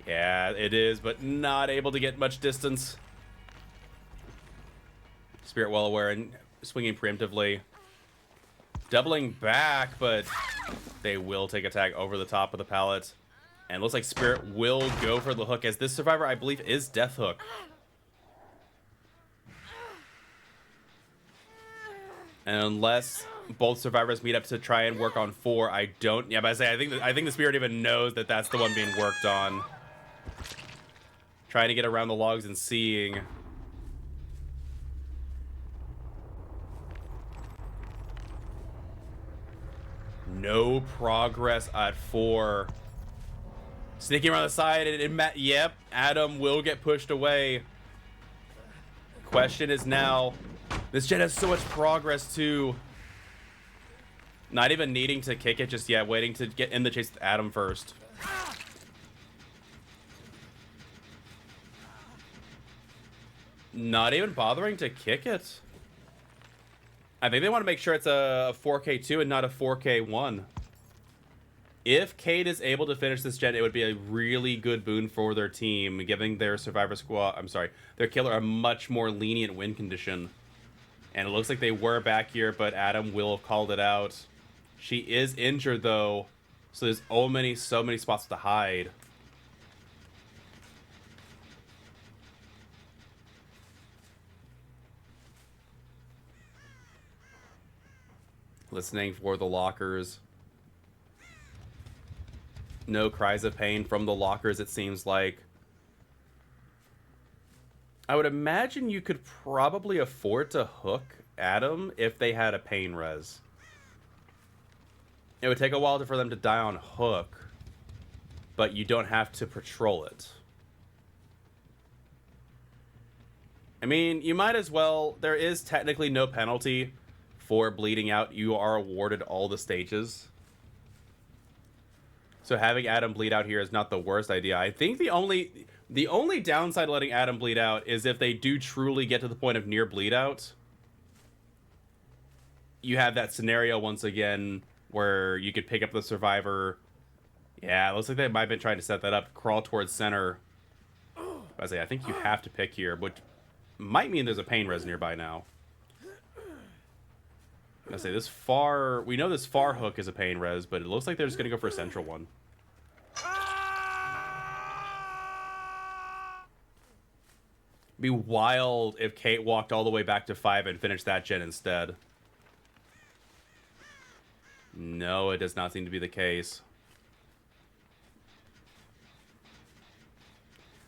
Yeah, it is, but not able to get much distance. Spirit well aware and swinging preemptively. Doubling back, but They will take attack over the top of the pallet. And it looks like Spirit will go for the hook, as this survivor, I believe, is Death Hook. And unless both survivors meet up to try and work on 4, I don't... Yeah, but I think the Spirit even knows that that's the one being worked on. Trying to get around the logs and seeing... No progress at 4. Sneaking around the side, and yep, Adam will get pushed away. Question is now, this gen has so much progress too. Not even needing to kick it just yet, waiting to get in the chase with Adam first. Not even bothering to kick it. I think they want to make sure it's a 4K2 and not a 4K1. If Kate is able to finish this gen, it would be a really good boon for their team, giving their survivor squad, their killer a much more lenient win condition. And it looks like they were back here, but Adam will have called it out. She is injured though, so there's so many spots to hide. Listening for the lockers. No cries of pain from the lockers, it seems like. I would imagine you could probably afford to hook Adam if they had a pain res. It would take a while for them to die on hook, but you don't have to patrol it. I mean, you might as well. There is technically no penalty for bleeding out. You are awarded all the stages. So having Adam bleed out here is not the worst idea. I think the only downside letting Adam bleed out is if they do truly get to the point of near bleed out. You have that scenario once again where you could pick up the survivor. Yeah, it looks like they might have been trying to set that up. Crawl towards center. I think you have to pick here, which might mean there's a pain res nearby now. We know this far hook is a pain res, but it looks like they're just going to go for a central one. Be wild if Kate walked all the way back to 5 and finished that gen instead. No, it does not seem to be the case.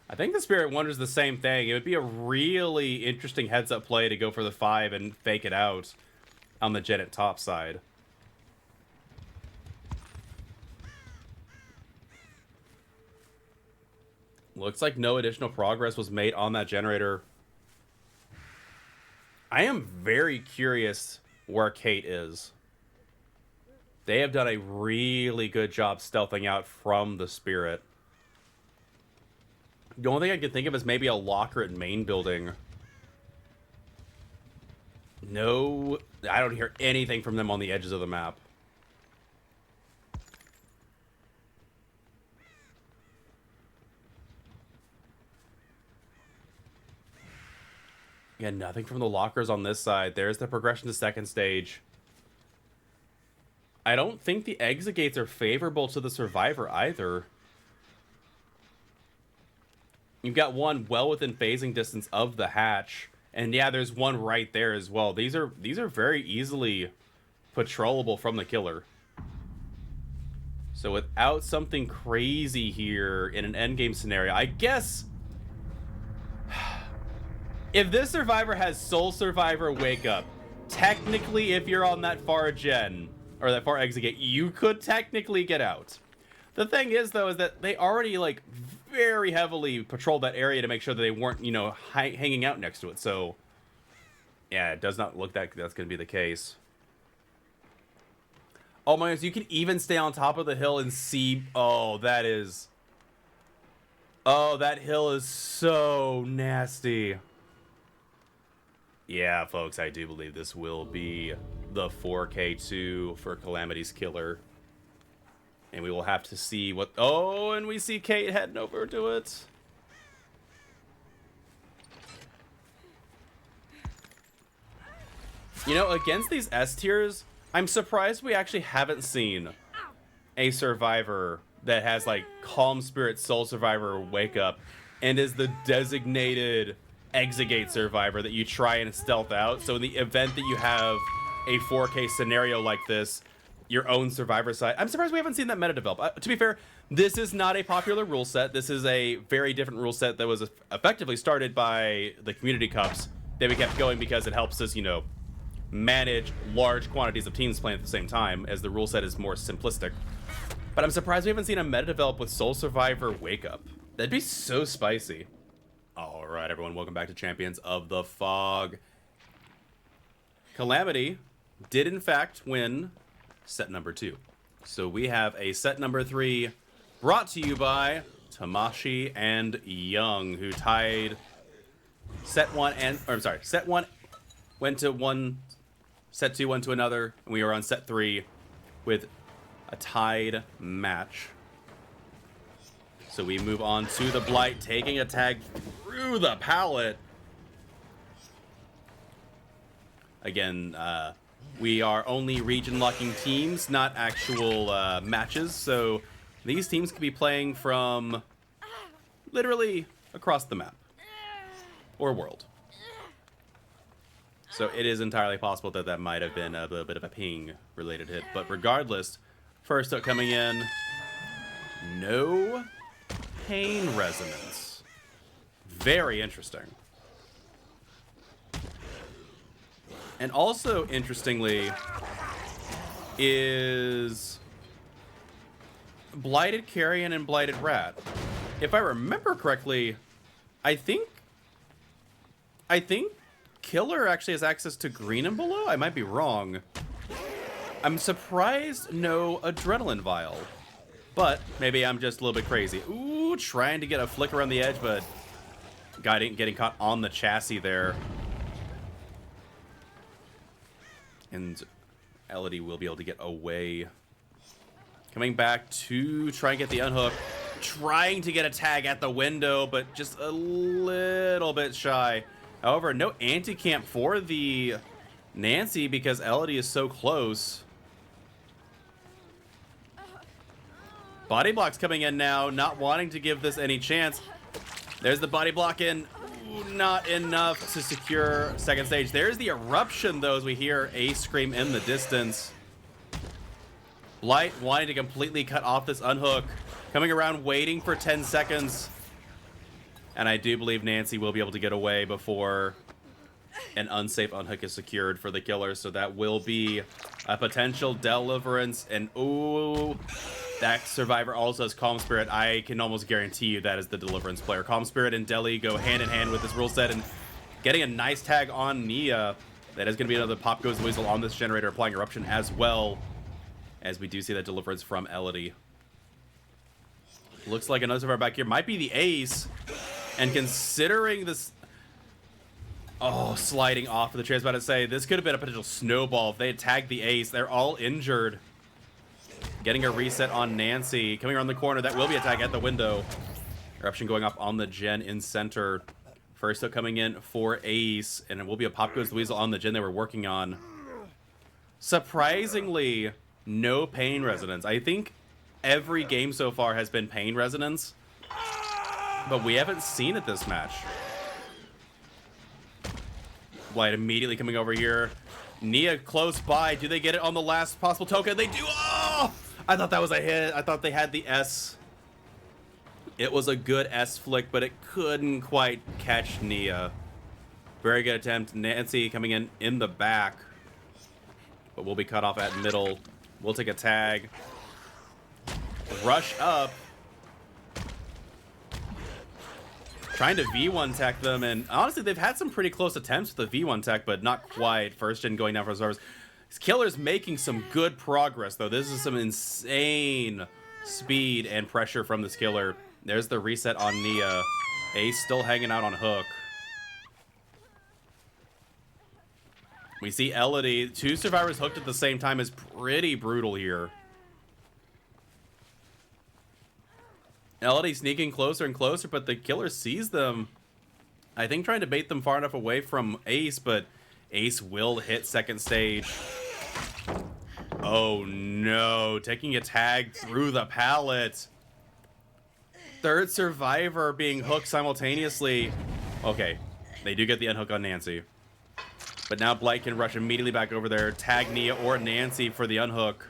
I think the Spirit wonders the same thing. It would be a really interesting heads-up play to go for the 5 and fake it out on the gen at top side. Looks like no additional progress was made on that generator. I am very curious where Kate is. They have done a really good job stealthing out from the Spirit. The only thing I can think of is maybe a locker at main building. No, I don't hear anything from them on the edges of the map. Yeah, nothing from the lockers on this side. There's the progression to second stage. I don't think the exit gates are favorable to the survivor either. You've got one well within phasing distance of the hatch. And yeah, there's one right there as well. These are very easily patrollable from the killer. So without something crazy here in an endgame scenario, I guess if this survivor has Soul Survivor Wake Up, technically if you're on that far gen, or that far exit gate, you could technically get out. The thing is, though, is that they already, like, very heavily patrolled that area to make sure that they weren't, you know, hanging out next to it. So, yeah, it does not look like that's going to be the case. Oh my goodness, you can even stay on top of the hill and see... Oh, that is... Oh, that hill is so nasty. Yeah, folks, I do believe this will be the 4K2 for Calamity's killer. And we will have to see what... Oh, and we see Kate heading over to it. You know, against these S tiers, I'm surprised we actually haven't seen a survivor that has like Calm Spirit, Soul Survivor, Wake Up, and is the designated Exegate survivor that you try and stealth out. So in the event that you have a 4K scenario like this, your own survivor side. I'm surprised we haven't seen that meta develop. To be fair, this is not a popular rule set. This is a very different rule set that was effectively started by the community cups that we kept going because it helps us, you know, manage large quantities of teams playing at the same time, as the rule set is more simplistic. But I'm surprised we haven't seen a meta develop with Soul Survivor Wake Up. That'd be so spicy. All right, everyone, welcome back to Champions of the Fog. Calamity did, in fact, win set number 2. So we have a set number 3 brought to you by Tamashi and Young, who tied set 1 and... Or, I'm sorry, set 1 went to one, set 2 went to another, and we are on set 3 with a tied match. So we move on to the Blight, taking a tag through the pallet. Again, we are only region locking teams, not actual matches. So these teams could be playing from literally across the map or world. So it is entirely possible that that might have been a little bit of a ping related hit. But regardless, first up coming in, no pain resonance. Very interesting. And also, interestingly, is Blighted Carrion and Blighted Rat. If I remember correctly, I think Killer actually has access to Green and Below? I might be wrong. I'm surprised no Adrenaline Vial. But maybe I'm just a little bit crazy. Ooh, trying to get a flick around the edge, but getting caught on the chassis there. And Elodie will be able to get away. Coming back to try and get the unhook. Trying to get a tag at the window, but just a little bit shy. However, no anti-camp for the Nancy because Elodie is so close. Body block's coming in now, not wanting to give this any chance. There's the body block in. Ooh, not enough to secure second stage. There's the eruption, though, as we hear Ace scream in the distance. Blight wanting to completely cut off this unhook. Coming around, waiting for 10 seconds. And I do believe Nancy will be able to get away before an unsafe unhook is secured for the killer. So that will be a potential deliverance. And ooh, that survivor also has Calm Spirit. I can almost guarantee you that is the deliverance player. Calm Spirit and Deli go hand in hand with this rule set, and getting a nice tag on Nia. That is going to be another Pop Goes the Weasel on this generator, applying eruption as well, as we do see that deliverance from Elodie. Looks like another survivor back here might be the Ace, and considering this, oh, sliding off of the tree, I was about to say this could have been a potential snowball if they had tagged the Ace. They're all injured. Getting a reset on Nancy. Coming around the corner, that will be a tag at the window. Eruption going off on the gen in center. First up coming in for Ace, and it will be a Pop Goes the Weasel on the gen they were working on. Surprisingly, no pain resonance. I think every game so far has been pain resonance, but we haven't seen it this match. Blight immediately coming over here. Nia close by. Do they get it on the last possible token? They do. Oh! I thought that was a hit. I thought they had the S. It was a good S flick, but it couldn't quite catch Nia. Very good attempt. Nancy coming in the back, but will be cut off at middle. We'll take a tag. Rush up. Trying to V1 tech them, and honestly, they've had some pretty close attempts with the V1 tech, but not quite. First gen going down for survivors. This killer's making some good progress, though. This is some insane speed and pressure from this killer. There's the reset on Nia. Ace still hanging out on hook. We see Elodie. 2 survivors hooked at the same time is pretty brutal here. Elodie sneaking closer and closer, but the killer sees them. I think trying to bait them far enough away from Ace, but Ace will hit second stage. Oh no, taking a tag through the pallet. Third survivor being hooked simultaneously. Okay, they do get the unhook on Nancy. But now Blight can rush immediately back over there, tag Nia or Nancy for the unhook.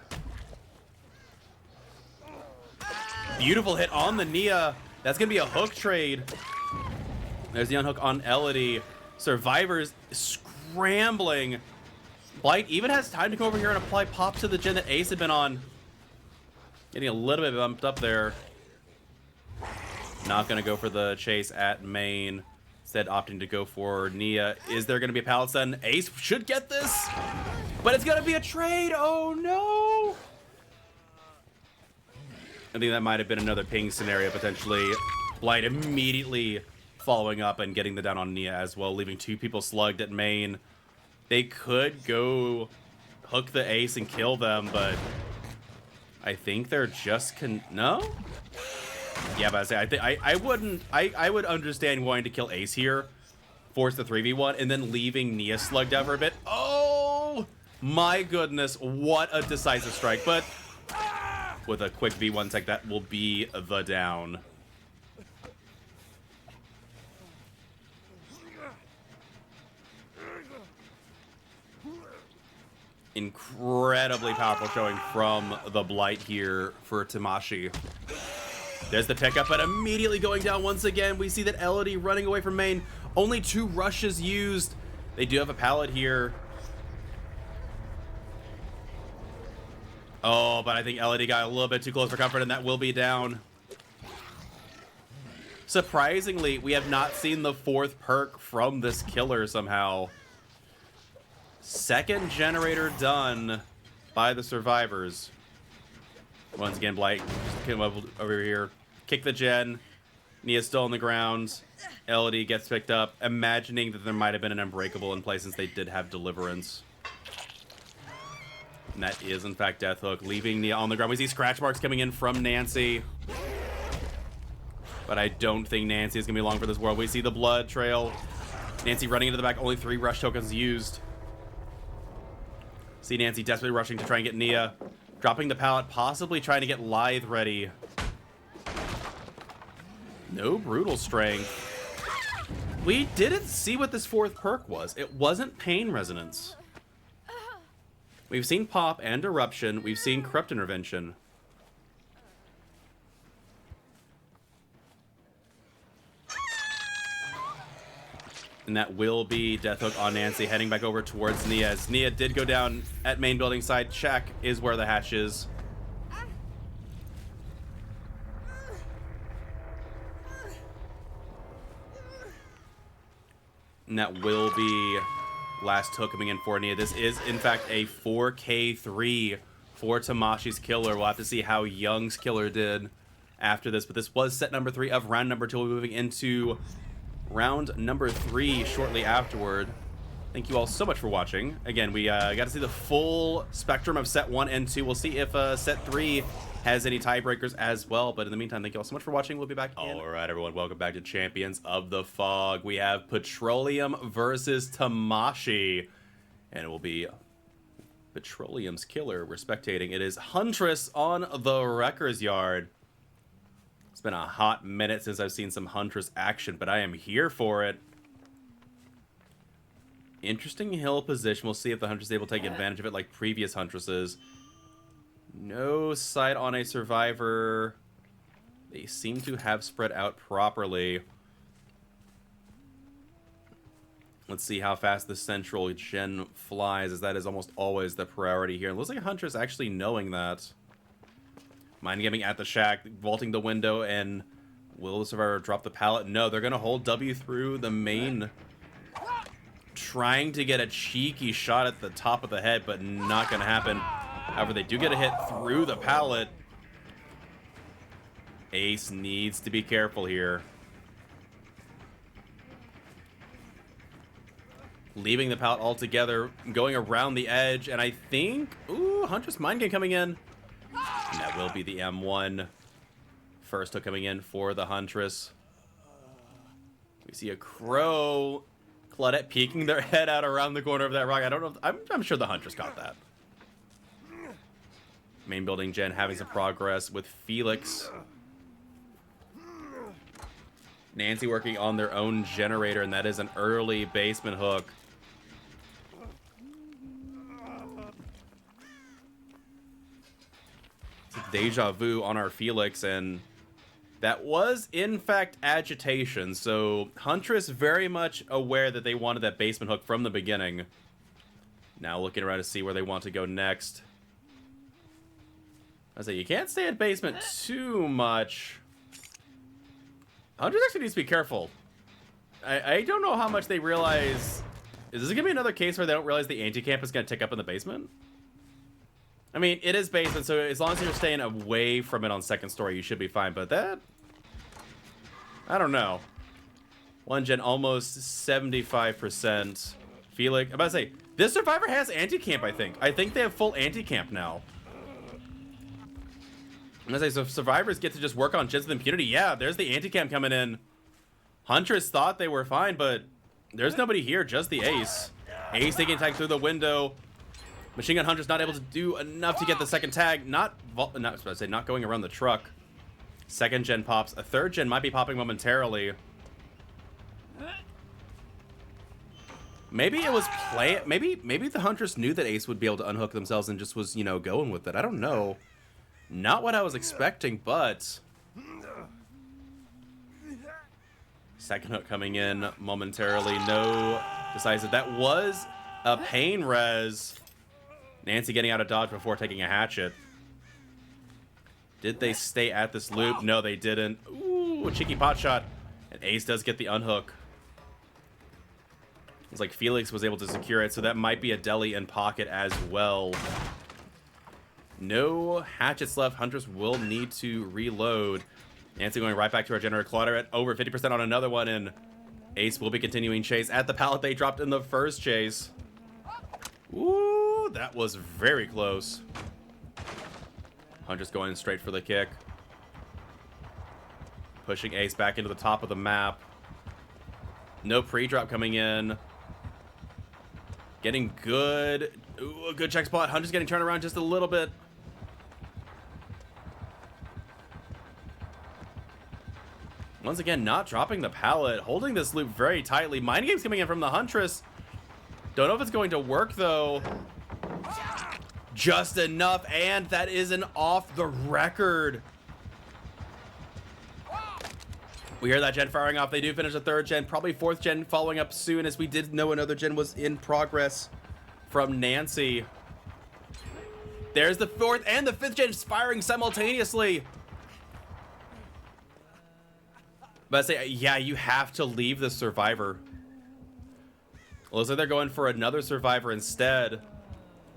Beautiful hit on the Nia. That's going to be a hook trade. There's the unhook on Elodie. Survivors scrambling. Blight even has time to come over here and apply pop to the gen that Ace had been on. Getting a little bit bumped up there. Not going to go for the chase at main. Instead opting to go for Nia. Is there going to be a pallet stun? Ace should get this. But it's going to be a trade. Oh no. I think that might have been another ping scenario potentially. Blight immediately following up and getting the down on Nia as well, leaving two people slugged at main. They could go hook the Ace and kill them, but I think they're just no? Yeah, but I would understand wanting to kill Ace here, force the 3v1, and then leaving Nia slugged out for a bit. Oh my goodness, what a decisive strike, but with a quick V1 tech, that will be the down. Incredibly powerful showing from the Blight here for Tamashi. There's the pickup, but immediately going down once again. We see that Elodie running away from main. Only 2 rushes used. They do have a pallet here. Oh, but I think Elodie got a little bit too close for comfort, and that will be down. Surprisingly, we have not seen the 4th perk from this killer somehow. Second generator done by the survivors. Once again, Blight came up over here. Kick the gen. Nia's still on the ground. Elodie gets picked up, imagining that there might have been an unbreakable in place since they did have deliverance. And that is, in fact, Death Hook, leaving Nia on the ground. We see scratch marks coming in from Nancy. But I don't think Nancy is going to be long for this world. We see the blood trail. Nancy running into the back. Only 3 rush tokens used. See Nancy desperately rushing to try and get Nia. Dropping the pallet, possibly trying to get Lithe ready. No brutal strength. We didn't see what this 4th perk was. It wasn't pain resonance. We've seen pop and eruption. We've seen corrupt intervention. And that will be Death Hook on Nancy, heading back over towards Nia. As Nia did go down at main building side. Check is where the hatch is. And that will be last hook coming in for Nia. This is, in fact, a 4K3 for Tamashi's killer. We'll have to see how Young's killer did after this. But this was set number 3 of round number 2. We'll be moving into round number 3 shortly afterward. Thank you all so much for watching. Again, we got to see the full spectrum of set 1 and 2. We'll see if set 3 has any tiebreakers as well. But in the meantime, thank you all so much for watching. We'll be back in. All right, everyone. Welcome back to Champions of the Fog. We have Petroleum versus Tamashi. And it will be Petroleum's killer we're spectating. It is Huntress on the Wrecker's Yard. It's been a hot minute since I've seen some Huntress action, but I am here for it. Interesting hill position. We'll see if the Huntress is able to take advantage of it like previous Huntresses. No sight on a survivor. They seem to have spread out properly. Let's see how fast the central gen flies, as that is almost always the priority here. It looks like a Huntress actually knowing that. Mind gaming at the shack, vaulting the window, and will the survivor drop the pallet? No, they're going to hold W through the main. Trying to get a cheeky shot at the top of the head, but not going to happen. However, they do get a hit through the pallet. Ace needs to be careful here. Leaving the pallet altogether, going around the edge, and I think... Ooh, Huntress Mind Game coming in. And that will be the M1. First hook coming in for the Huntress. We see a Crow. Claudette peeking their head out around the corner of that rock. I don't know if, I'm sure the Huntress got that. Main building gen having some progress with Felix. Nancy working on their own generator, and that is an early basement hook. Deja vu on our Felix, and that was in fact agitation. So Huntress very much aware that they wanted that basement hook from the beginning. Now looking around to see where they want to go next. I say you can't stay in basement too much. Huntress actually needs to be careful. I don't know how much they realize. Is this gonna be another case where they don't realize the anti-camp is gonna tick up in the basement? I mean, it is basement, so as long as you're staying away from it on second story, you should be fine. But that, I don't know. One gen almost 75%. Felix, I'm about to say, this survivor has anti-camp, I think. I think they have full anti-camp now. I'm gonna say, so if survivors get to just work on gens with impunity, yeah, there's the anti-camp coming in. Huntress thought they were fine, but there's nobody here, just the Ace. Ace taking a tag through the window. Machine Gun Hunter's not able to do enough to get the second tag. Not going around the truck. Second gen pops. A third gen might be popping momentarily. Maybe it was maybe the Huntress knew that Ace would be able to unhook themselves and just was, you know, going with it. I don't know. Not what I was expecting, but second hook coming in momentarily. No decisive. That was a pain res. Nancy getting out of dodge before taking a hatchet. Did they stay at this loop? No, they didn't. Ooh, a cheeky pot shot. And Ace does get the unhook. It's like Felix was able to secure it, so that might be a deli in pocket as well. No hatchets left. Huntress will need to reload. Nancy going right back to our generator. Claudia at over 50% on another one, and Ace will be continuing chase at the pallet they dropped in the first chase. Ooh, that was very close. Huntress going straight for the kick. Pushing Ace back into the top of the map. No pre-drop coming in. Getting good. Ooh, a good check spot. Huntress getting turned around just a little bit. Once again, not dropping the pallet. Holding this loop very tightly. Mind games coming in from the Huntress. Don't know if it's going to work, though. Just enough, and that is an off the record. We hear that gen firing off. They do finish the third gen, probably fourth gen following up soon, as we did know another gen was in progress from Nancy. There's the fourth and the fifth gen firing simultaneously. But I say, yeah, you have to leave the survivor. Looks like they're going for another survivor instead.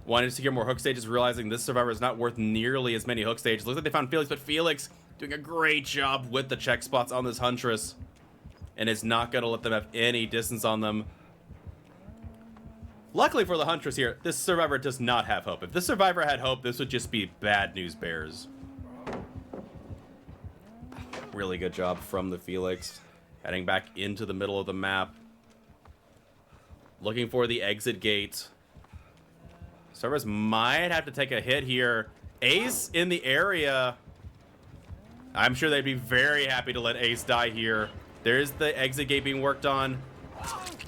Wanting to secure more hook stages, realizing this survivor is not worth nearly as many hook stages. Looks like they found Felix, but Felix doing a great job with the check spots on this Huntress. And is not going to let them have any distance on them. Luckily for the Huntress here, this survivor does not have hope. If this survivor had hope, this would just be bad news bears. Really good job from the Felix. Heading back into the middle of the map. Looking for the exit gate. Servers might have to take a hit here. Ace in the area. I'm sure they'd be very happy to let Ace die here. There's the exit gate being worked on.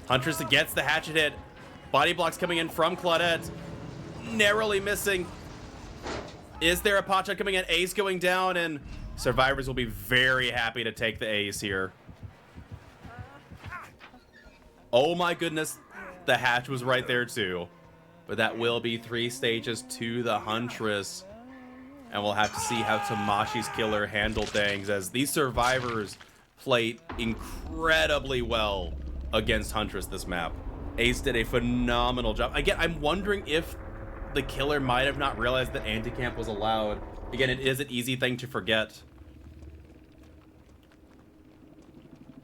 Huntress gets the hatchet hit. Body blocks coming in from Claudette. Narrowly missing. Is there a pot shot coming in? Ace going down, and survivors will be very happy to take the Ace here. Oh my goodness. The hatch was right there too. But that will be 3 stages to the Huntress. And we'll have to see how Tamashi's killer handled things, as these survivors played incredibly well against Huntress this map. Ace did a phenomenal job. Again, I'm wondering if the killer might have not realized that anti-camp was allowed. Again, it is an easy thing to forget.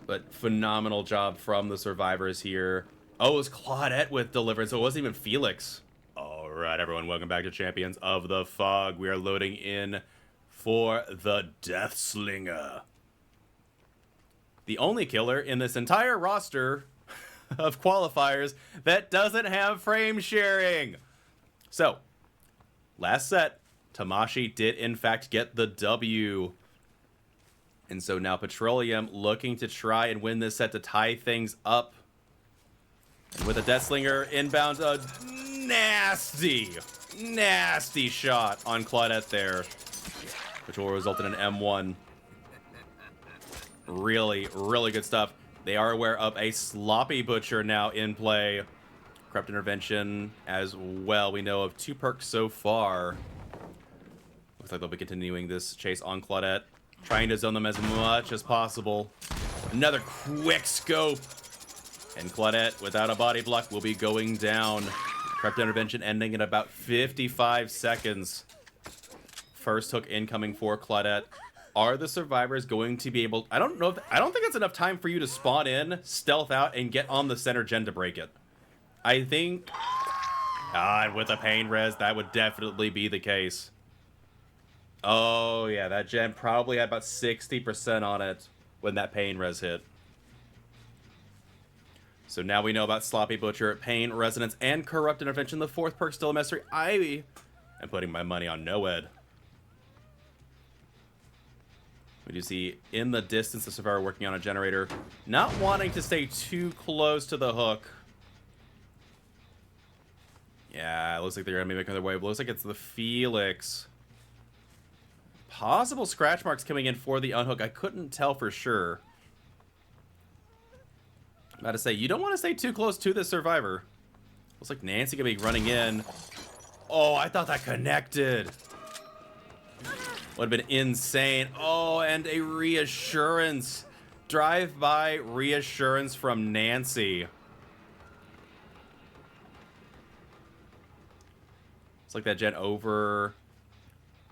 But phenomenal job from the survivors here. Oh, it was Claudette with Deliverance, so it wasn't even Felix. All right, everyone, welcome back to Champions of the Fog. We are loading in for the Death Slinger. The only killer in this entire roster of qualifiers that doesn't have frame sharing. So, last set, Tamashi did, in fact, get the W. And so now Petroleum looking to try and win this set to tie things up. And with a Deathslinger inbound, a nasty shot on Claudette there, which will result in an M1. Really, really good stuff. They are aware of a Sloppy Butcher now in play. Corrupt Intervention as well. We know of 2 perks so far. Looks like they'll be continuing this chase on Claudette, trying to zone them as much as possible. Another quick scope. And Claudette, without a body block, will be going down. Corrupt Intervention ending in about 55 seconds. First hook incoming for Claudette. Are the survivors going to be able... I don't think it's enough time for you to spawn in, stealth out, and get on the center gen to break it. I think... and with a pain res, that would definitely be the case. Oh, yeah, that gen probably had about 60% on it when that pain res hit. So now we know about Sloppy Butcher, Pain, Resonance, and Corrupt Intervention. The 4th perk still a mystery. I am putting my money on Noed. We do see in the distance the survivor working on a generator, not wanting to stay too close to the hook. Yeah, it looks like they're going to be making their way. It looks like it's the Felix. Possible scratch marks coming in for the unhook. I couldn't tell for sure. I'm about to say, you don't want to stay too close to the survivor. Looks like Nancy going to be running in. Oh, I thought that connected. Would have been insane. Oh, and a reassurance. Drive-by reassurance from Nancy. It's like that gen over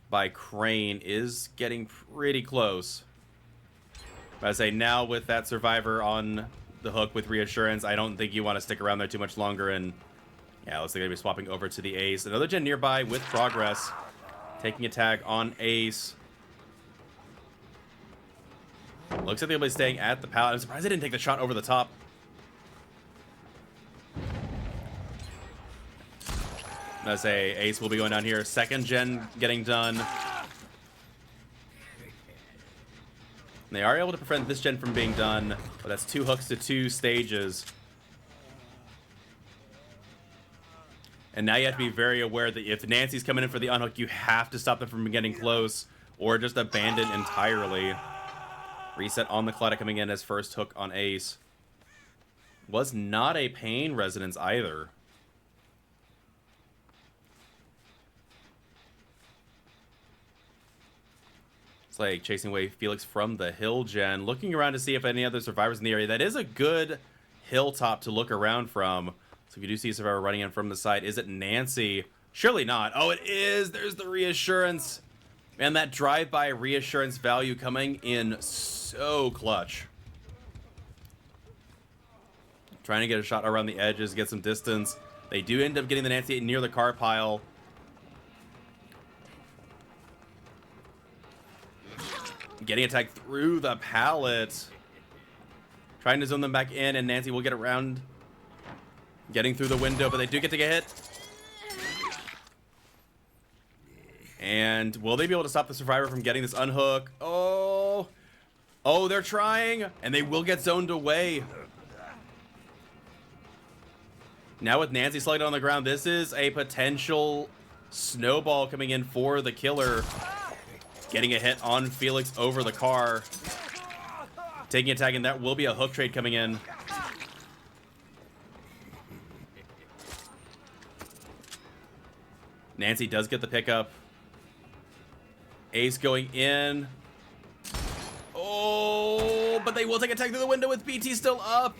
by Crane is getting pretty close. But I say now with that survivor on the hook with reassurance, I don't think you want to stick around there too much longer. And yeah, looks like they'll be swapping over to the Ace. Another gen nearby with progress. Taking a tag on Ace. Looks like they'll be staying at the pallet. I'm surprised they didn't take the shot over the top. I'm gonna say Ace will be going down here. 2nd gen getting done. They are able to prevent this gen from being done, but that's 2 hooks to 2 stages. And now you have to be very aware that if Nancy's coming in for the unhook, you have to stop them from getting close or just abandon entirely. Reset on the Claudette coming in as first hook on Ace. Was not a pain resonance either. It's like chasing away Felix from the hill gen. Looking around to see if any other survivors in the area. That is a good hilltop to look around from. So if you do see a survivor running in from the side, is it Nancy? Surely not. Oh, it is. There's the reassurance. And that drive-by reassurance value coming in so clutch. Trying to get a shot around the edges, get some distance. They do end up getting the Nancy near the car pile. Getting attacked through the pallet. Trying to zone them back in, and Nancy will get around. Getting through the window, but they do get to get hit. And will they be able to stop the survivor from getting this unhook? Oh. Oh, they're trying. And they will get zoned away. Now with Nancy slugged on the ground, this is a potential snowball coming in for the killer. Getting a hit on Felix over the car. Taking a tag, and that will be a hook trade coming in. Nancy does get the pickup. Ace going in. Oh, but they will take a tag through the window with BT still up.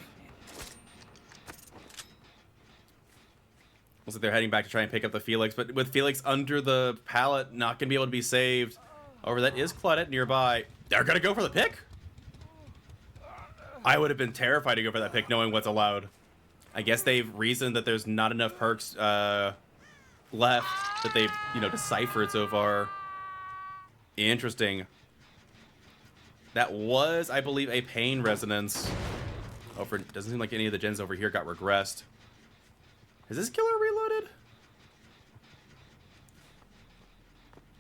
Looks like they're heading back to try and pick up the Felix, but with Felix under the pallet, not going to be able to be saved. However, that is Claudette nearby. They're going to go for the pick? I would have been terrified to go for that pick knowing what's allowed. I guess they've reasoned that there's not enough perks left that they've, deciphered so far. Interesting. That was, I believe, a pain resonance. Oh, doesn't seem like any of the gens over here got regressed. Is this killer reloaded?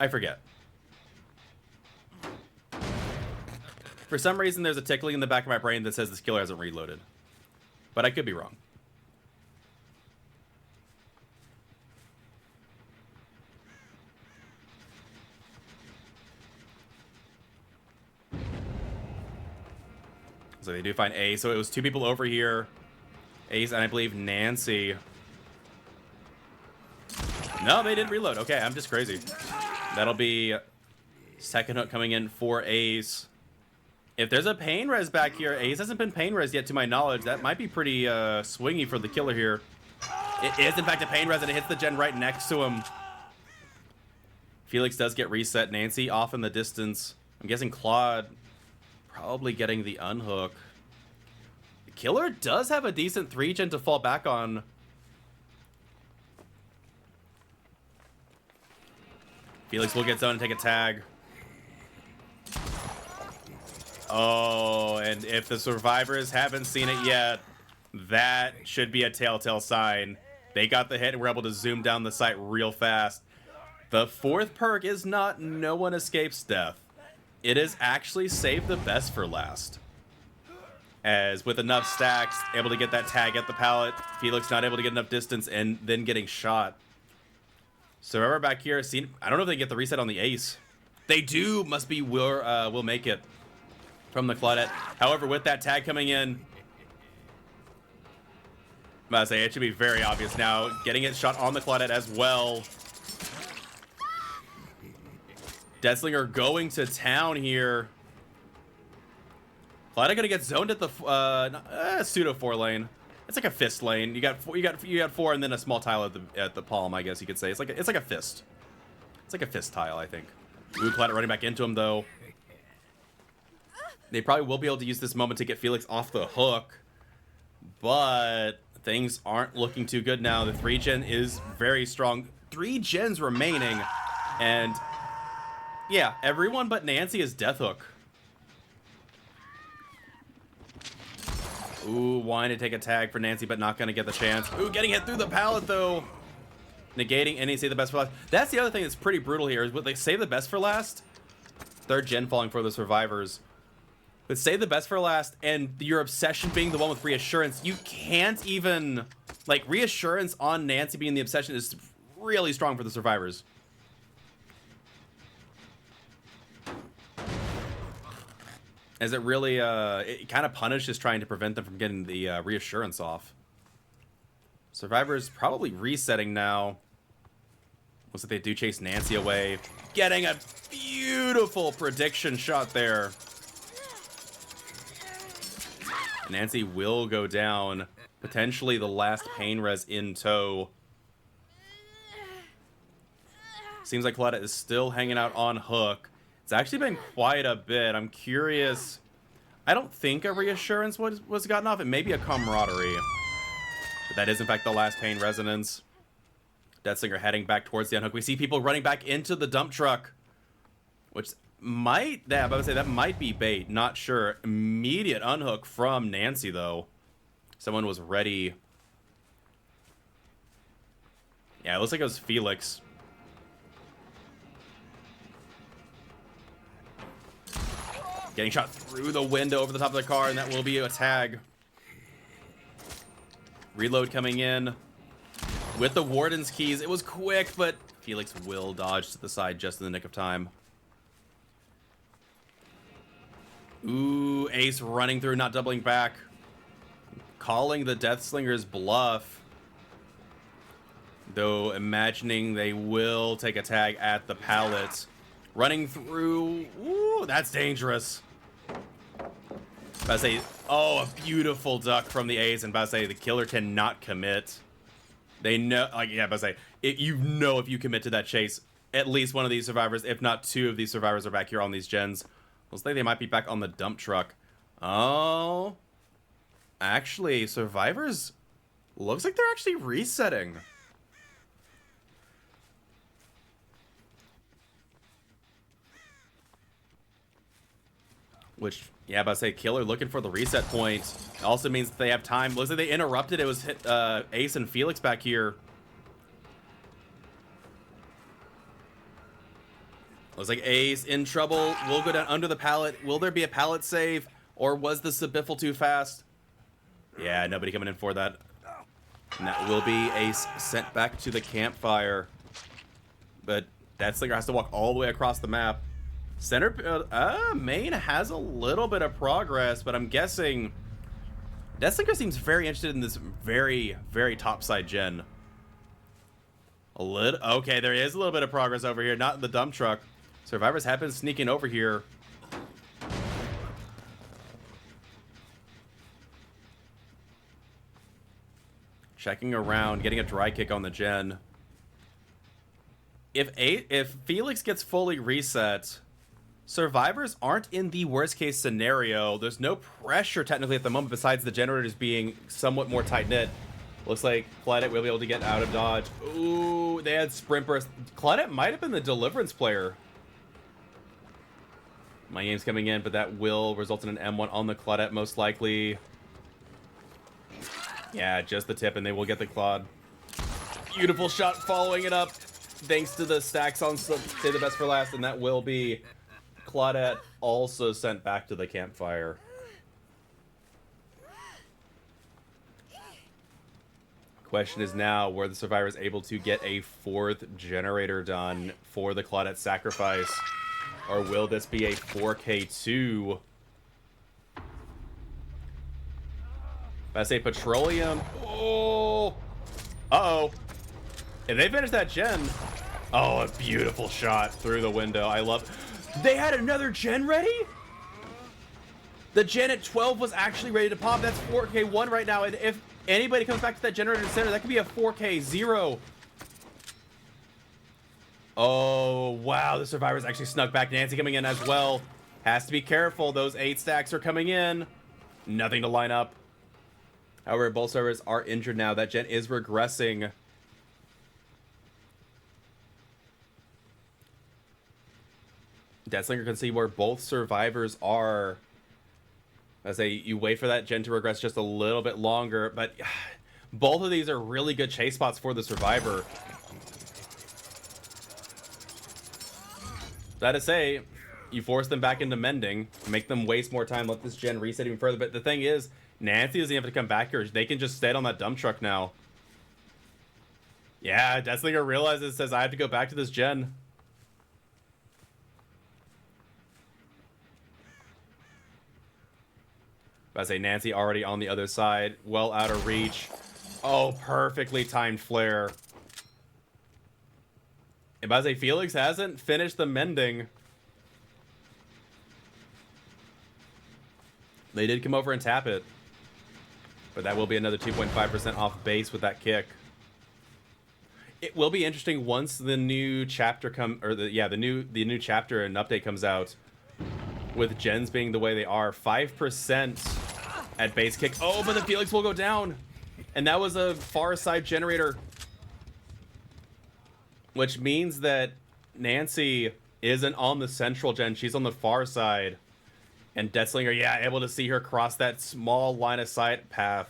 I forget. For some reason, there's a tickling in the back of my brain that says this killer hasn't reloaded. But I could be wrong. So they do find Ace. So it was 2 people over here. Ace and I believe Nancy. No, they didn't reload. Okay, I'm just crazy. That'll be second hook coming in for Ace. If there's a pain res back here, Ace hasn't been pain res yet to my knowledge. That might be pretty swingy for the killer here. It is in fact a pain res and it hits the gen right next to him. Felix does get reset. Nancy off in the distance. I'm guessing Claude probably getting the unhook. The killer does have a decent 3 gen to fall back on. Felix will get zoned and take a tag. Oh, and if the survivors haven't seen it yet, that should be a telltale sign. They got the hit and were able to zoom down the site real fast. The 4th perk is not no one escapes death. It is actually save the best for last. As with enough stacks, able to get that tag at the pallet. Felix not able to get enough distance and then getting shot. Survivor back here, I don't know if they get the reset on the Ace. They do, must be will make it from the Claudette. However, with that tag coming in, I'm about to say it should be very obvious now. Getting it shot on the Claudette as well. Deathslinger going to town here. Claudette gonna get zoned at the pseudo 4 lane. It's like a fist lane. You got 4 and then a small tile at the palm, I guess you could say. It's like a fist. It's like a fist tile, I think. Ooh, Claudette running back into him though. They probably will be able to use this moment to get Felix off the hook, but things aren't looking too good now. The 3 gen is very strong. 3 gens remaining, and yeah, everyone but Nancy is death hook. Ooh, wanting to take a tag for Nancy, but not going to get the chance. Ooh, getting hit through the pallet, though. Negating any save the best for last. That's the other thing that's pretty brutal here, is what they save the best for last. 3rd gen falling for the survivors. But save the best for last, and your obsession being the one with reassurance, you can't even... Like, reassurance on Nancy being the obsession is really strong for the survivors. As it really, it kind of punishes trying to prevent them from getting the reassurance off. Survivors probably resetting now. Looks like they do chase Nancy away. Getting a beautiful prediction shot there. Nancy will go down. Potentially the last pain res in tow. Seems like Claudette is still hanging out on hook. It's actually been quite a bit. I'm curious. I don't think a reassurance was gotten off. It may be a camaraderie. But that is, in fact, the last pain resonance. Deathslinger heading back towards the unhook. We see people running back into the dump truck. Which might... Yeah, I would say that might be bait. Not sure. Immediate unhook from Nancy, though. Someone was ready. Yeah, it looks like it was Felix. Getting shot through the window over the top of the car, and that will be a tag. Reload coming in. With the Warden's keys, it was quick, but Felix will dodge to the side just in the nick of time. Ooh, Ace running through, not doubling back. Calling the Deathslinger's bluff. Though imagining they will take a tag at the pallet. Running through. Ooh, that's dangerous. About to say, oh, a beautiful duck from the Ace, and about to say the killer cannot commit. They know, like, yeah, about to say, you know if you commit to that chase, at least one of these survivors, if not 2 of these survivors are back here on these gens. Looks like they might be back on the dump truck. Oh. Actually, survivors, looks like they're actually resetting. Which, yeah, about to say, killer looking for the reset point. Also means they have time. Looks like they interrupted. It was Ace and Felix back here. Looks like Ace in trouble. Will go down under the pallet. Will there be a pallet save? Or was the Biffle too fast? Yeah, nobody coming in for that. And that will be Ace sent back to the campfire. But Deathslinger has to walk all the way across the map. Main has a little bit of progress, but I'm guessing Deathslinger seems very interested in this very, very topside gen. Okay, there is a little bit of progress over here, not in the dump truck. Survivors have been sneaking over here. Checking around, getting a dry kick on the gen. If Felix gets fully reset, Survivors aren't in the worst case scenario. There's no pressure technically at the moment besides the generators being somewhat more tight-knit. Looks like Claudette will be able to get out of dodge. Ooh, they had sprint burst. Claudette might have been the Deliverance player. My aim's coming in, but that will result in an M1 on the Claudette most likely. Yeah, just the tip, and they will get the Claude. Beautiful shot following it up. Thanks to the stacks on Say the Best for Last, and that will be Claudette also sent back to the campfire. Question is now, were the survivors able to get a 4th generator done for the Claudette sacrifice? Or will this be a 4K2? If I say Petroleum... Oh! Uh-oh. If they finish that gen... Oh, a beautiful shot through the window. I love... They had another gen ready? The gen at 12 was actually ready to pop. That's 4K1 right now. And if anybody comes back to that generator center, that could be a 4K0. Oh, wow. The survivors actually snuck back. Nancy coming in as well. Has to be careful. Those 8 stacks are coming in. Nothing to line up. However, both servers are injured now. That gen is regressing. Deathslinger can see where both survivors are. I say you wait for that gen to regress just a little bit longer, but both of these are really good chase spots for the survivor. That to say, you force them back into mending, make them waste more time, let this gen reset even further. But the thing is, Nancy doesn't have to come back here. They can just stay on that dump truck now. Yeah, Deathslinger realizes, says, I have to go back to this gen. I say Nancy already on the other side, well out of reach. Oh, perfectly timed flare. And I say Felix hasn't finished the mending. They did come over and tap it, but that will be another 2.5% off base with that kick. It will be interesting once the new chapter the new chapter and update comes out. With gens being the way they are, 5% at base kick. Oh, but the Felix will go down. And that was a far side generator. Which means that Nancy isn't on the central gen. She's on the far side. And Deathslinger, yeah, able to see her cross that small line of sight path.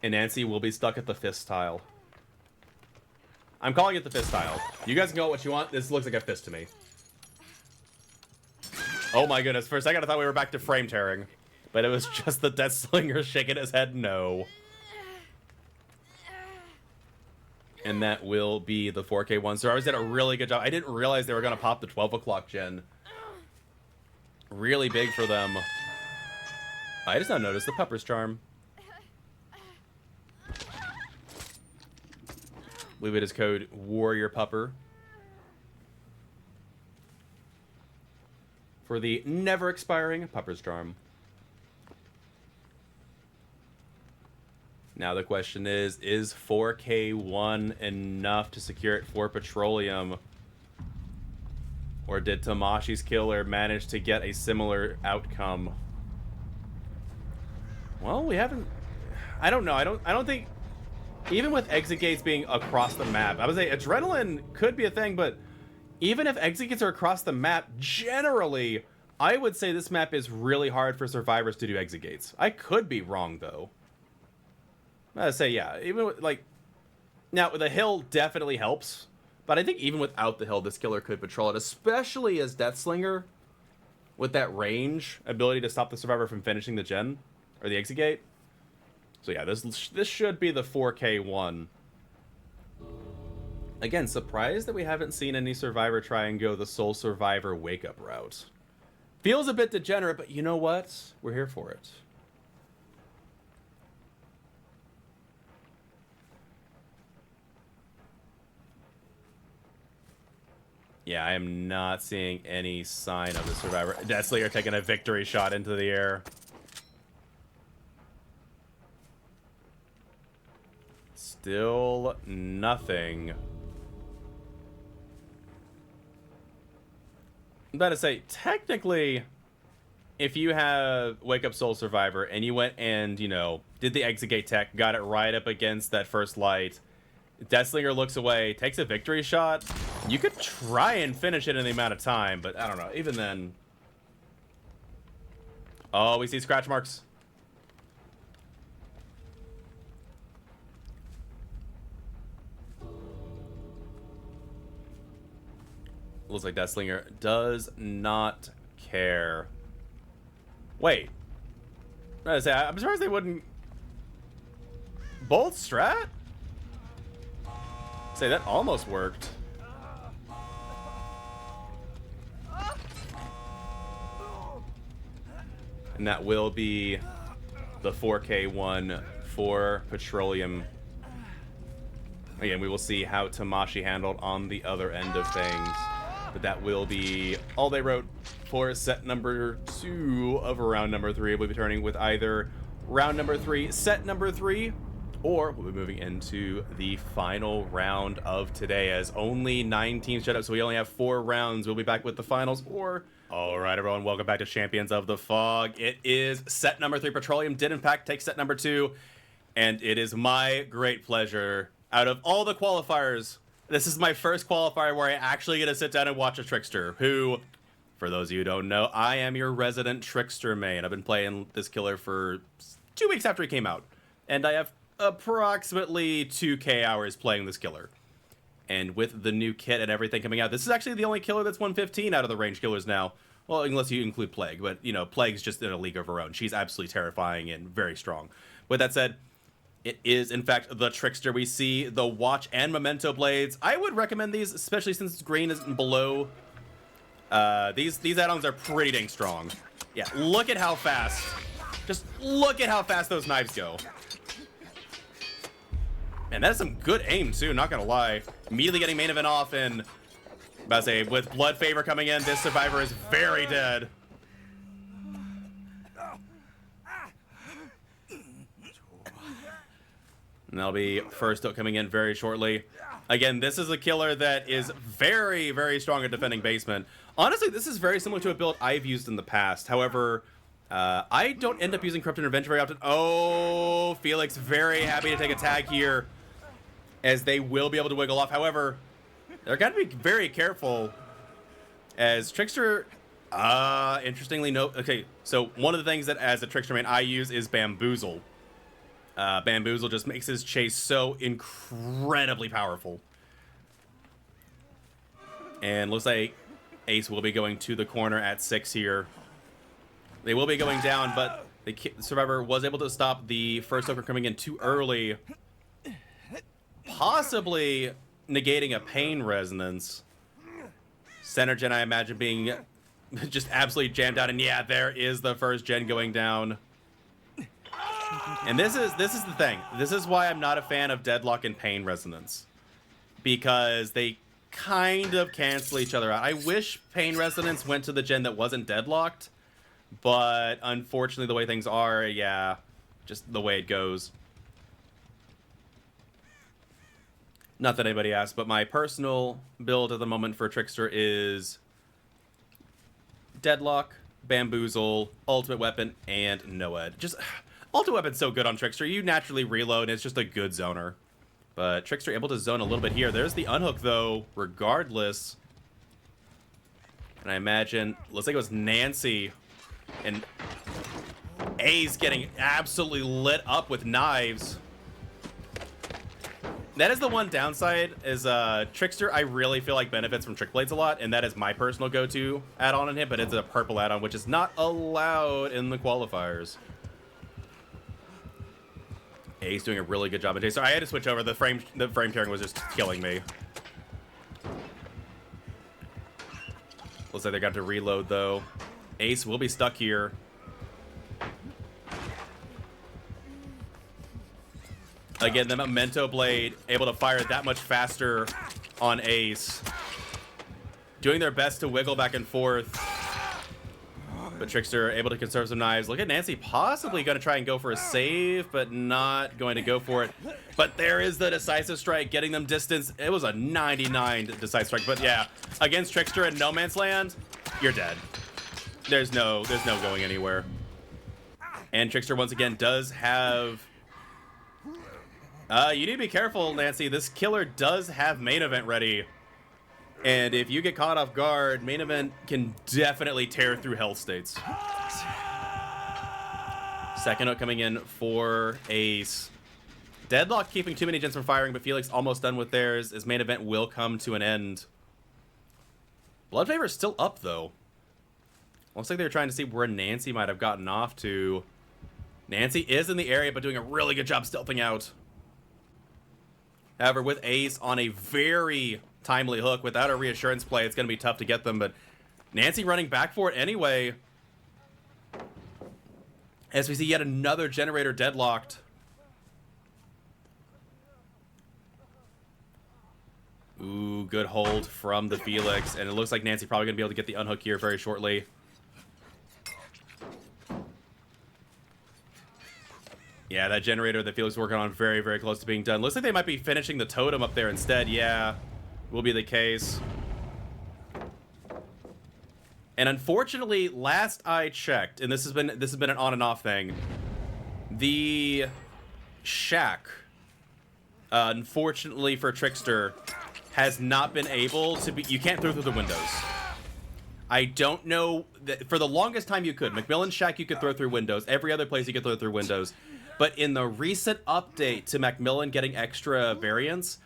And Nancy will be stuck at the fist tile. I'm calling it the fist tile. You guys can call it what you want. This looks like a fist to me. Oh my goodness. For a second, I thought we were back to frame tearing. But it was just the Deathslinger shaking his head no. And that will be the 4K1. So I did a really good job. I didn't realize they were going to pop the 12 o'clock gen. Really big for them. I just now noticed the Pupper's Charm. Leave it as code Warrior Pupper. For the never expiring Pupper's Charm. Now the question is 4K1 enough to secure it for Petroleum? Or did Tamashi's killer manage to get a similar outcome? Well, we haven't... I don't know. I don't think... Even with exit gates being across the map, I would say adrenaline could be a thing, but even if exit gates are across the map, generally, I would say this map is really hard for survivors to do exit gates. I could be wrong, though. I'd say, yeah, even with, like, Now, the hill definitely helps, but I think even without the hill, this killer could patrol it, especially as Deathslinger with that range ability to stop the survivor from finishing the gen or the exit gate. So yeah, this should be the 4K one. Again, surprised that we haven't seen any survivor try and go the sole survivor wake up route. Feels a bit degenerate, but you know what? We're here for it. Yeah, I am not seeing any sign of the survivor. Deathslayer taking a victory shot into the air. Still nothing. I'm about to say, technically, if you have Wake Up Soul Survivor and you went and, you know, did the exit gate tech, got it right up against that first light, Deathslinger looks away, takes a victory shot, you could try and finish it in the amount of time, but I don't know. Even then... Oh, we see scratch marks. Looks like Deathslinger does not care. Wait. I'm surprised they wouldn't... Both strat? Say, that almost worked. And that will be the 4K one for Petroleum. Again, we will see how Tamashi handled on the other end of things. But that will be all they wrote for set number 2 of round number 3. We'll be turning with either round number 3, set number 3, or we'll be moving into the final round of today, as only 9 teams showed up, so we only have 4 rounds. We'll be back with the finals, or... Alright everyone, welcome back to Champions of the Fog. It is set number 3. Petroleum did in fact take set number 2, and it is my great pleasure, out of all the qualifiers, this is my first qualifier where I actually get to sit down and watch a Trickster, who, for those of you who don't know, I am your resident Trickster main. I've been playing this killer for 2 weeks after he came out, and I have approximately 2K hours playing this killer. And with the new kit and everything coming out, this is actually the only killer that's 115 out of the range killers now. Well, unless you include Plague, but, you know, Plague's just in a league of her own. She's absolutely terrifying and very strong. With that said, it is, in fact, the Trickster. We see the Watch and Memento Blades. I would recommend these, especially since green is below. These add-ons are pretty dang strong. Yeah, look at how fast. Just look at how fast those knives go. And that's some good aim, too, not gonna lie. Immediately getting main event off, and about to say, with Blood Favor coming in, this survivor is very dead. And that'll be first hook coming in very shortly. Again, this is a killer that is very, very strong at defending basement. Honestly, this is very similar to a build I've used in the past. However, I don't end up using Corrupted Revenge very often. Oh, Felix very happy to take a tag here, as they will be able to wiggle off. However, they're got to be very careful, as Trickster, interestingly, no. Okay, so one of the things that as a Trickster main I use is Bamboozle. Bamboozle just makes his chase so incredibly powerful. And looks like Ace will be going to the corner at 6 here. They will be going down, but the survivor was able to stop the first hooker coming in too early, possibly negating a pain resonance. Center gen, I imagine, being just absolutely jammed out, and yeah, there is the first gen going down. And this is the thing. This is why I'm not a fan of Deadlock and Pain Resonance, because they kind of cancel each other out. I wish Pain Resonance went to the gen that wasn't deadlocked, but unfortunately the way things are, yeah, just the way it goes. Not that anybody asked, but my personal build at the moment for Trickster is Deadlock, Bamboozle, Ultimate Weapon, and Noed. Just... Ultimate Weapon's so good on Trickster. You naturally reload, and it's just a good zoner. But Trickster able to zone a little bit here. There's the unhook, though, regardless. And I imagine, looks like it was Nancy. And A's getting absolutely lit up with knives. That is the one downside, is Trickster, I really feel like benefits from Trick Blades a lot, and that is my personal go-to add-on on him, but it's a purple add-on, which is not allowed in the qualifiers. Yeah, he's doing a really good job. So I had to switch over. The frame tearing was just killing me. Looks like they got to reload, though. Ace will be stuck here. Again, the Memento Blade able to fire that much faster on Ace. Doing their best to wiggle back and forth. But Trickster able to conserve some knives. Look at Nancy possibly going to try and go for a save, but not going to go for it. But there is the decisive strike, getting them distance. It was a 99 decisive strike. But yeah, against Trickster in No Man's Land, you're dead. There's no going anywhere. And Trickster once again does have... you need to be careful, Nancy. This killer does have main event ready. And if you get caught off guard, main event can definitely tear through health states. Second hook coming in for Ace. Deadlock keeping too many gens from firing, but Felix almost done with theirs, as main event will come to an end. Blood Favor is still up, though. Looks like they were trying to see where Nancy might have gotten off to. Nancy is in the area, but doing a really good job stealthing out. However, with Ace on a very timely hook, without a reassurance play, it's going to be tough to get them, but Nancy running back for it anyway. As we see yet another generator deadlocked. Ooh, good hold from the Felix, and it looks like Nancy probably going to be able to get the unhook here very shortly. Yeah, that generator that Felix is working on very, very close to being done. Looks like they might be finishing the totem up there instead. Yeah, will be the case. And unfortunately, last I checked, and this has been an on and off thing, the shack, unfortunately for Trickster, has not been able to be... You can't throw through the windows. I don't know... For the longest time you could. Macmillan's shack you could throw through windows. Every other place you could throw through windows. But in the recent update to Macmillan getting extra variants,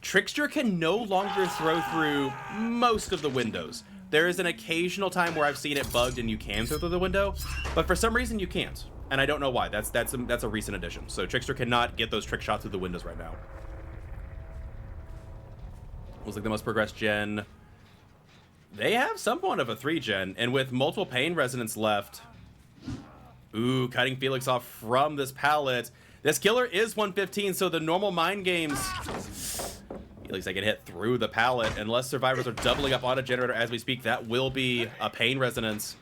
Trickster can no longer throw through most of the windows. There is an occasional time where I've seen it bugged and you can throw through the window, but for some reason you can't. And I don't know why. That's a recent addition. So Trickster cannot get those trick shots through the windows right now. Looks like the most progressed gen. They have somewhat of a 3-gen, and with multiple pain resonance left... Ooh, cutting Felix off from this pallet. This killer is 115, so the normal mind games... Felix, I can hit through the pallet. Unless survivors are doubling up on a generator as we speak, that will be a pain resonance.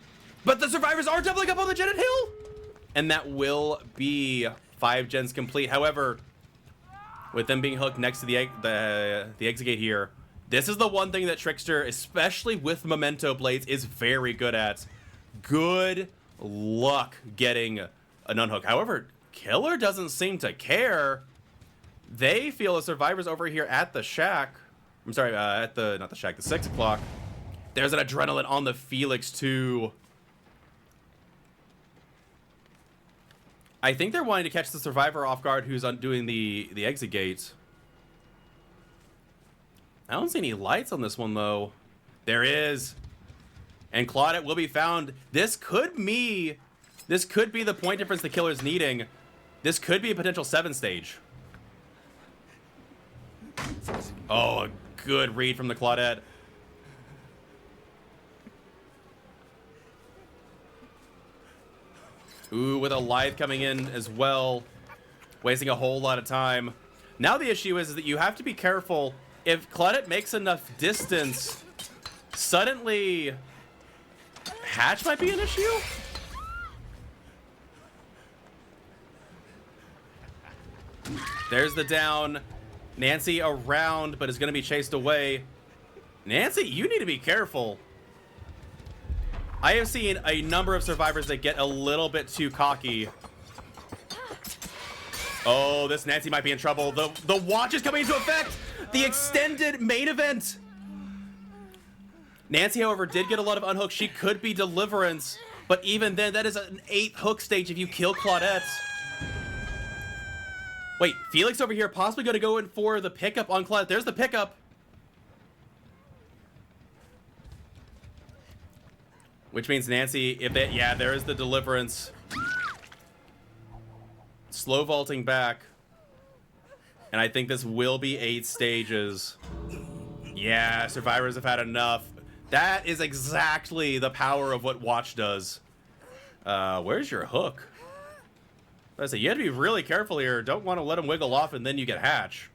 But the survivors are doubling up on the gen at hill! And that will be 5 gens complete. However, with them being hooked next to the exit gate here, this is the one thing that Trickster, especially with Memento Blades, is very good at. Good luck getting an unhook. However, Killer doesn't seem to care. They feel the survivors over here at the shack. I'm sorry, not the shack, the 6 o'clock. There's an adrenaline on the Felix too. I think they're wanting to catch the survivor off guard who's doing the exit gate. I don't see any lights on this one though. There is. And Claudette will be found. This could be the point difference the killer's needing. This could be a potential 7 stage. Oh, a good read from the Claudette. Ooh, with a Lithe coming in as well. Wasting a whole lot of time. Now the issue is that you have to be careful. If Claudette makes enough distance, suddenly... Hatch might be an issue? There's the down. Nancy around, but is going to be chased away. Nancy, you need to be careful. I have seen a number of survivors that get a little bit too cocky. Oh, this Nancy might be in trouble. The watch is coming into effect. The extended main event. Nancy, however, did get a lot of unhooks. She could be Deliverance, but even then, that is an 8 hook stage if you kill Claudette. Wait, Felix over here possibly going to go in for the pickup on Cloud. There's the pickup. Which means Nancy, if they, yeah, there is the deliverance. Slow vaulting back. And I think this will be 8 stages. Yeah, survivors have had enough. That is exactly the power of what Watch does. Where's your hook? I say you have to be really careful here. Don't want to let him wiggle off and then you get hatch.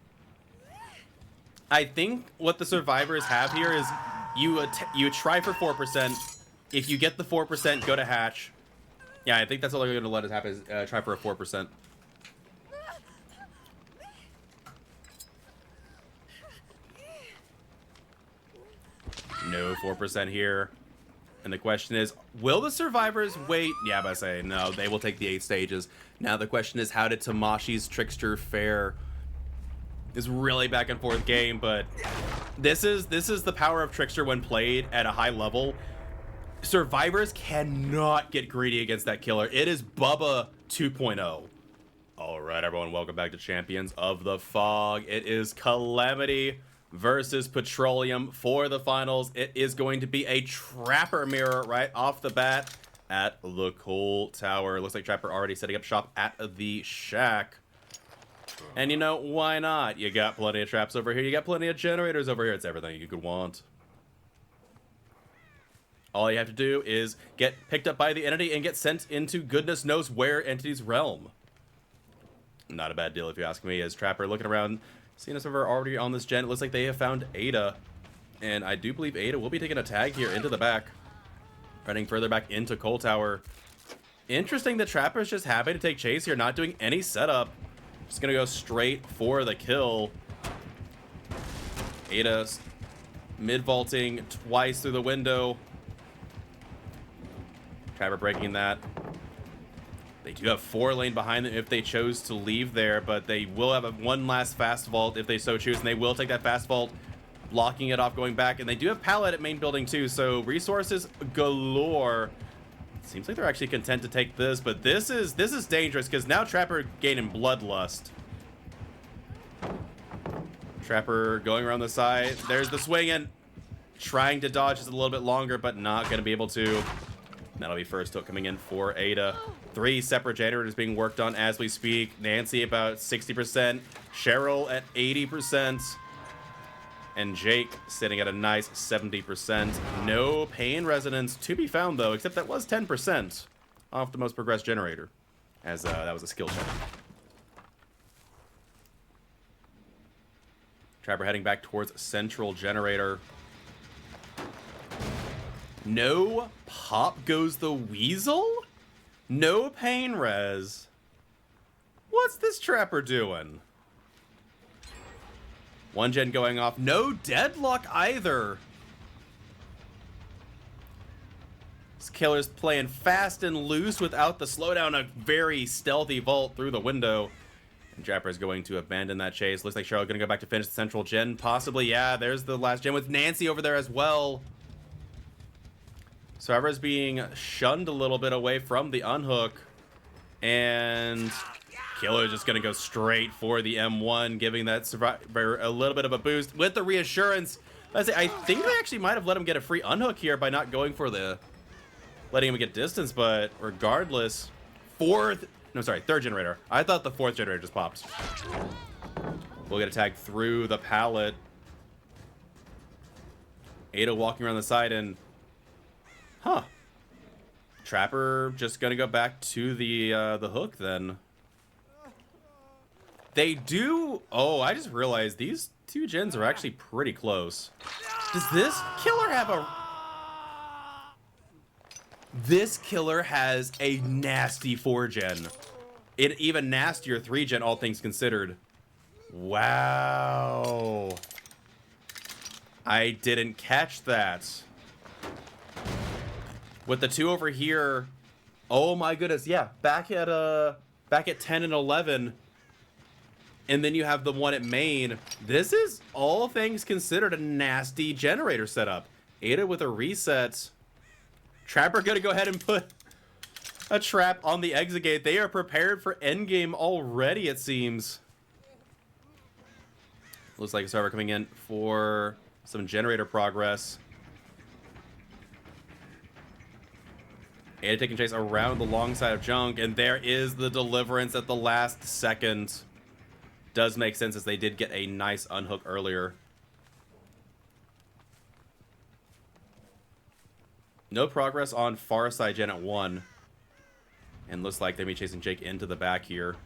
I think what the survivors have here is you try for 4%. If you get the 4%, go to hatch. Yeah, I think that's all they're going to let us happen is try for a 4%. No 4% here. And the question is, will the survivors wait? Yeah, but I say no, they will take the 8 stages. Now the question is, how did Tamashi's Trickster fare? This really back and forth game, but this is the power of Trickster when played at a high level. Survivors cannot get greedy against that killer. It is Bubba 2.0. All right, everyone, welcome back to Champions of the Fog. It is Calamity versus Petroleum for the finals. It is going to be a Trapper mirror right off the bat at the Coal Tower. Looks like Trapper already setting up shop at the shack. And you know, why not? You got plenty of traps over here. You got plenty of generators over here. It's everything you could want. All you have to do is get picked up by the entity and get sent into goodness knows where entity's realm. Not a bad deal if you ask me. As Trapper looking around, seeing us over already on this gen, it looks like they have found Ada. And I do believe Ada will be taking a tag here into the back. Running further back into Coal Tower. Interesting that Trapper's just happy to take chase here, not doing any setup. Just gonna go straight for the kill. Ada mid-vaulting twice through the window. Trapper breaking that. They do have 4 lane behind them if they chose to leave there, but they will have one last fast vault if they so choose, and they will take that fast vault, blocking it off going back. And they do have pallet at main building too, so resources galore. Seems like they're actually content to take this, but this is dangerous because now Trapper gaining bloodlust. Trapper going around the side. There's the swing and trying to dodge just a little bit longer, but not going to be able to. That'll be first hook coming in for Ada. 3 separate generators being worked on as we speak. Nancy about 60%. Cheryl at 80%. And Jake sitting at a nice 70%. No pain resonance to be found, though, except that was 10% off the most progressed generator, as that was a skill check. Trapper heading back towards central generator. No pop goes the weasel? No pain res. What's this Trapper doing? 1 gen going off. No deadlock either. This killer's playing fast and loose without the slowdown. A very stealthy vault through the window. And Trapper is going to abandon that chase. Looks like Cheryl going to go back to finish the central gen. Possibly, yeah. There's the last gen with Nancy over there as well. Survivor's being shunned a little bit away from the unhook. And Killer just going to go straight for the M1, giving that survivor a little bit of a boost with the reassurance. I think they actually might have let him get a free unhook here by not going for letting him get distance, but regardless, third generator. I thought the 4th generator just popped. We'll get a tag through the pallet. Ada walking around the side and Trapper just gonna go back to the hook then. They do. Oh, I just realized these 2 gens are actually pretty close. Does this killer have a? This killer has a nasty 4 gen. An even nastier 3 gen, all things considered. Wow. I didn't catch that. With the 2 over here, oh my goodness, yeah, back at 10 and 11, and then you have the 1 at main. This is, all things considered, a nasty generator setup. Ada with a reset. Trapper gonna go ahead and put a trap on the exit gate. They are prepared for endgame already, it seems. Looks like a server coming in for some generator progress. Ada taking chase around the long side of junk, and there is the deliverance at the last second. Does make sense as they did get a nice unhook earlier. No progress on far side gen at 1. And looks like they may be chasing Jake into the back here.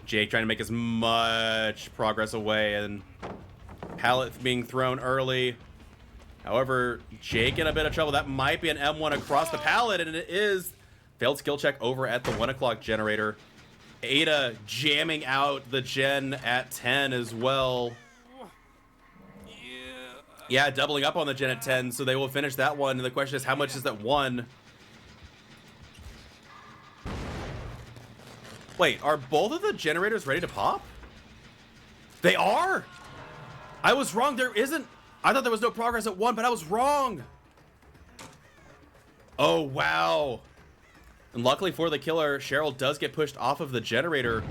Jake trying to make as much progress away, and pallet being thrown early. However, Jake in a bit of trouble. That might be an M1 across the pallet, and it is. Failed skill check over at the 1 o'clock generator. Ada jamming out the gen at 10 as well. Yeah, doubling up on the gen at 10, so they will finish that one. And the question is, how much is that 1? Wait, are both of the generators ready to pop? They are! I was wrong, there isn't. I thought there was no progress at 1, but I was wrong. Oh, wow. And luckily for the killer, Cheryl does get pushed off of the generator.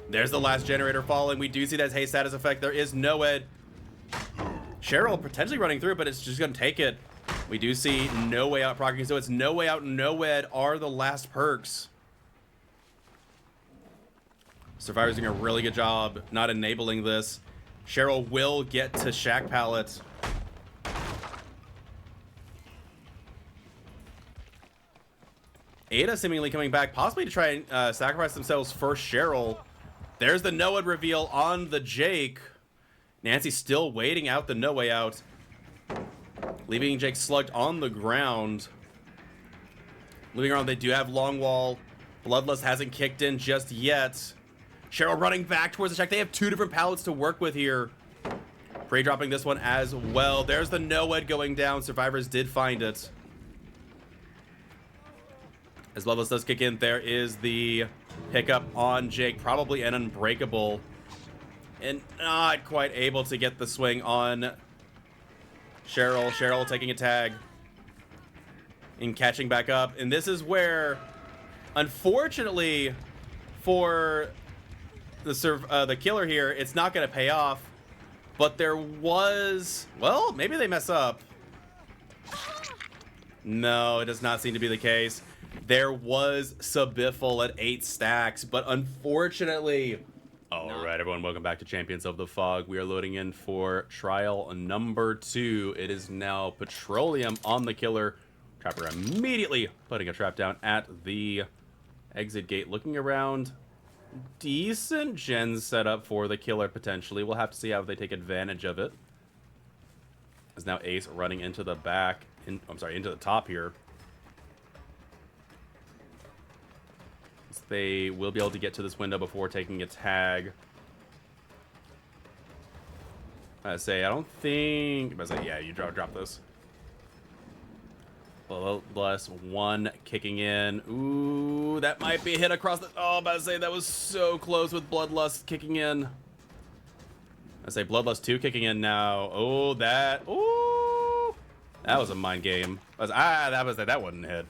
There's the last generator falling. We do see that haste status effect. There is no ed. Cheryl potentially running through, but it's just going to take it. We do see no way out proccing, so it's no way out, no ed are the last perks. Survivor's doing a really good job not enabling this. Cheryl will get to Shack Pallet. Ada seemingly coming back, possibly to try and sacrifice themselves for Cheryl. There's the no-ed reveal on the Jake. Nancy still waiting out the no way out, leaving Jake slugged on the ground. Moving around, they do have long wall. Bloodlust hasn't kicked in just yet. Cheryl running back towards the shack. They have 2 different pallets to work with here. Prey dropping this one as well. There's the no-ed going down. Survivors did find it. As Bloodlust does kick in, there is the pickup on Jake. Probably an unbreakable. And not quite able to get the swing on Cheryl. Cheryl taking a tag and catching back up. And this is where, unfortunately, for the killer here, it's not going to pay off. But there was, well, maybe they mess up. No, it does not seem to be the case. There was Sabiffle at 8 stacks, but unfortunately... All right, everyone, welcome back to Champions of the Fog. We are loading in for trial number 2. It is now Petroleum on the killer. Trapper immediately putting a trap down at the exit gate. Looking around, decent gen setup for the killer potentially. We'll have to see how they take advantage of it. As now Ace running into the back, into the top here. They will be able to get to this window before taking a tag. I don't think... yeah, you drop this. Bless 1 kicking in. Ooh, that might be a hit across the... Oh, that was so close with Bloodlust kicking in. Bloodlust 2 kicking in now. Oh, that... Ooh! That was a mind game. That wasn't a hit.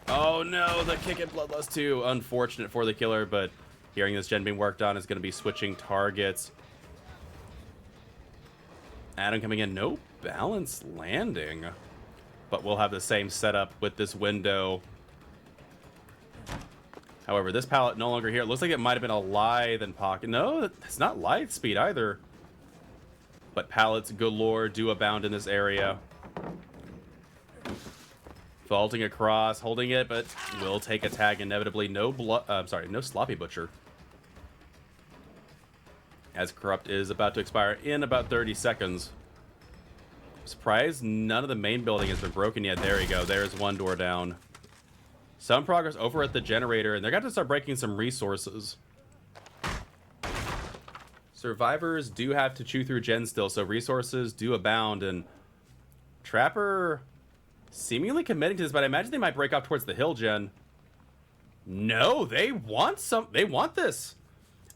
Oh no, the kick at Bloodlust 2. Unfortunate for the killer, but hearing this gen being worked on is going to be switching targets. Adam coming in, no balance landing. But we'll have the same setup with this window. However, this pallet no longer here. It looks like it might have been a lithe in pocket. No, it's not lithe speed either. But pallets galore do abound in this area. Vaulting across, holding it, but will take a tag inevitably. No sloppy butcher. As corrupt is about to expire in about 30 seconds. Surprised none of the main building has been broken yet. There you go. There's 1 door down. Some progress over at the generator, and they're going to start breaking some resources. Survivors do have to chew through gen still, so resources do abound, and Trapper seemingly committing to this, but I imagine they might break off towards the hill gen. No, they want this.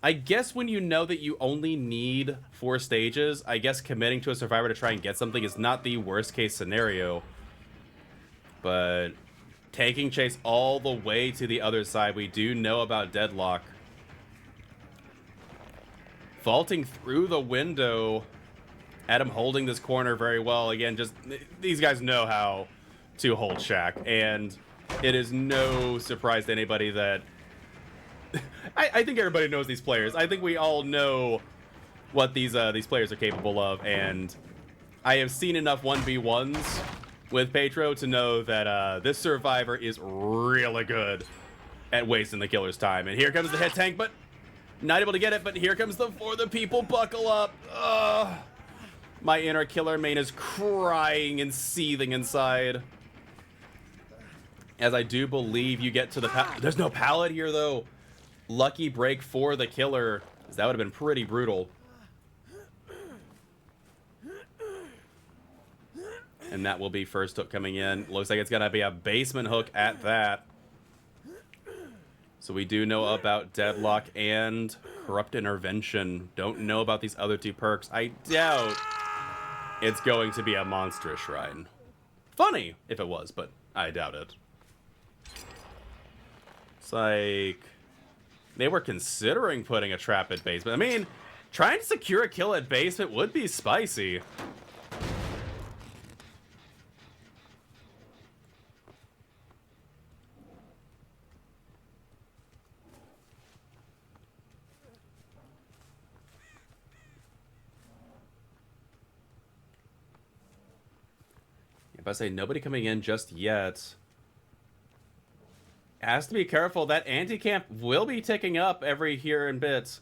I guess when you know that you only need 4 stages, I guess committing to a survivor to try and get something is not the worst case scenario. But taking chase all the way to the other side, we do know about deadlock. Vaulting through the window. Adam holding this corner very well. Again, just these guys know how to hold Shaq, and it is no surprise to anybody that I think everybody knows these players. I think we all know what these players are capable of, and I have seen enough 1v1s with Petro to know that this survivor is really good at wasting the killer's time. And here comes the hit tank, but not able to get it. But here comes the For the People. Buckle up. Ugh. My inner killer main is crying and seething inside. As I do believe you get to the there's no pallet here, though. Lucky break for the killer, as that would have been pretty brutal. And that will be first hook coming in. Looks like it's going to be a basement hook at that. So we do know about Deadlock and Corrupt Intervention. Don't know about these other two perks. I doubt it's going to be a monstrous shrine. Funny if it was, but I doubt it. It's like they were considering putting a trap at basement. I mean, trying to secure a kill at basement would be spicy. If I say nobody coming in just yet. Has to be careful. That anti-camp will be ticking up every here and bit.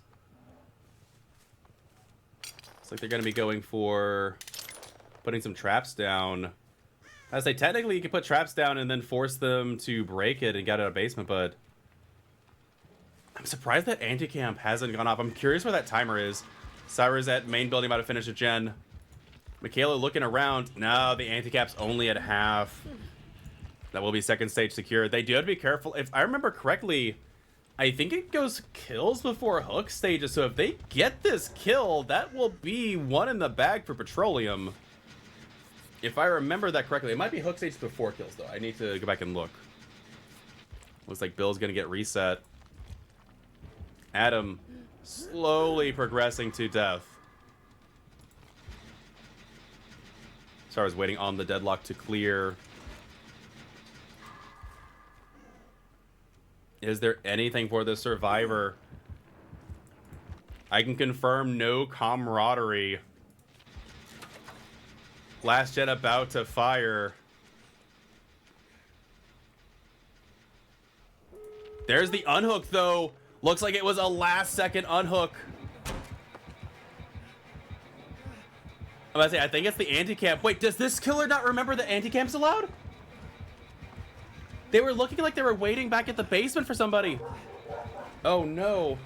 Looks like they're going to be going for putting some traps down. I say technically you can put traps down and then force them to break it and get out of basement, but I'm surprised that anti-camp hasn't gone off. I'm curious where that timer is. Cyrus at main building about to finish a gen. Michaela looking around. No, the anti-cap's only at half. That will be second stage secure. They do have to be careful. If I remember correctly, I think it goes kills before hook stages. So if they get this kill, that will be one in the bag for Petroleum. If I remember that correctly. It might be hook stage before kills, though. I need to go back and look. Looks like Bill's going to get reset. Adam slowly progressing to death. So I was waiting on the deadlock to clear. Is there anything for the survivor? I can confirm no camaraderie. Last gen about to fire. There's the unhook, though. Looks like it was a last second unhook. I'm about to say, I think it's the anti-camp. Wait, does this killer not remember that anti-camp's allowed? They were looking like they were waiting back at the basement for somebody. Oh, no.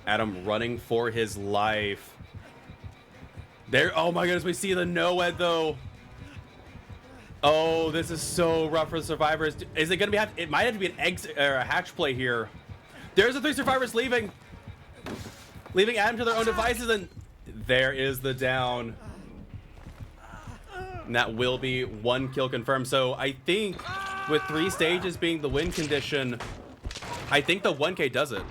Adam running for his life. There, oh my goodness, we see the no-ed though. Oh, this is so rough for the survivors. Is it gonna be, it might have to be an exit or a hatch play here. There's the three survivors leaving. Leaving Adam to their own devices, and there is the down. And that will be one kill confirmed. So I think with 3 stages being the win condition, I think the 1K does it.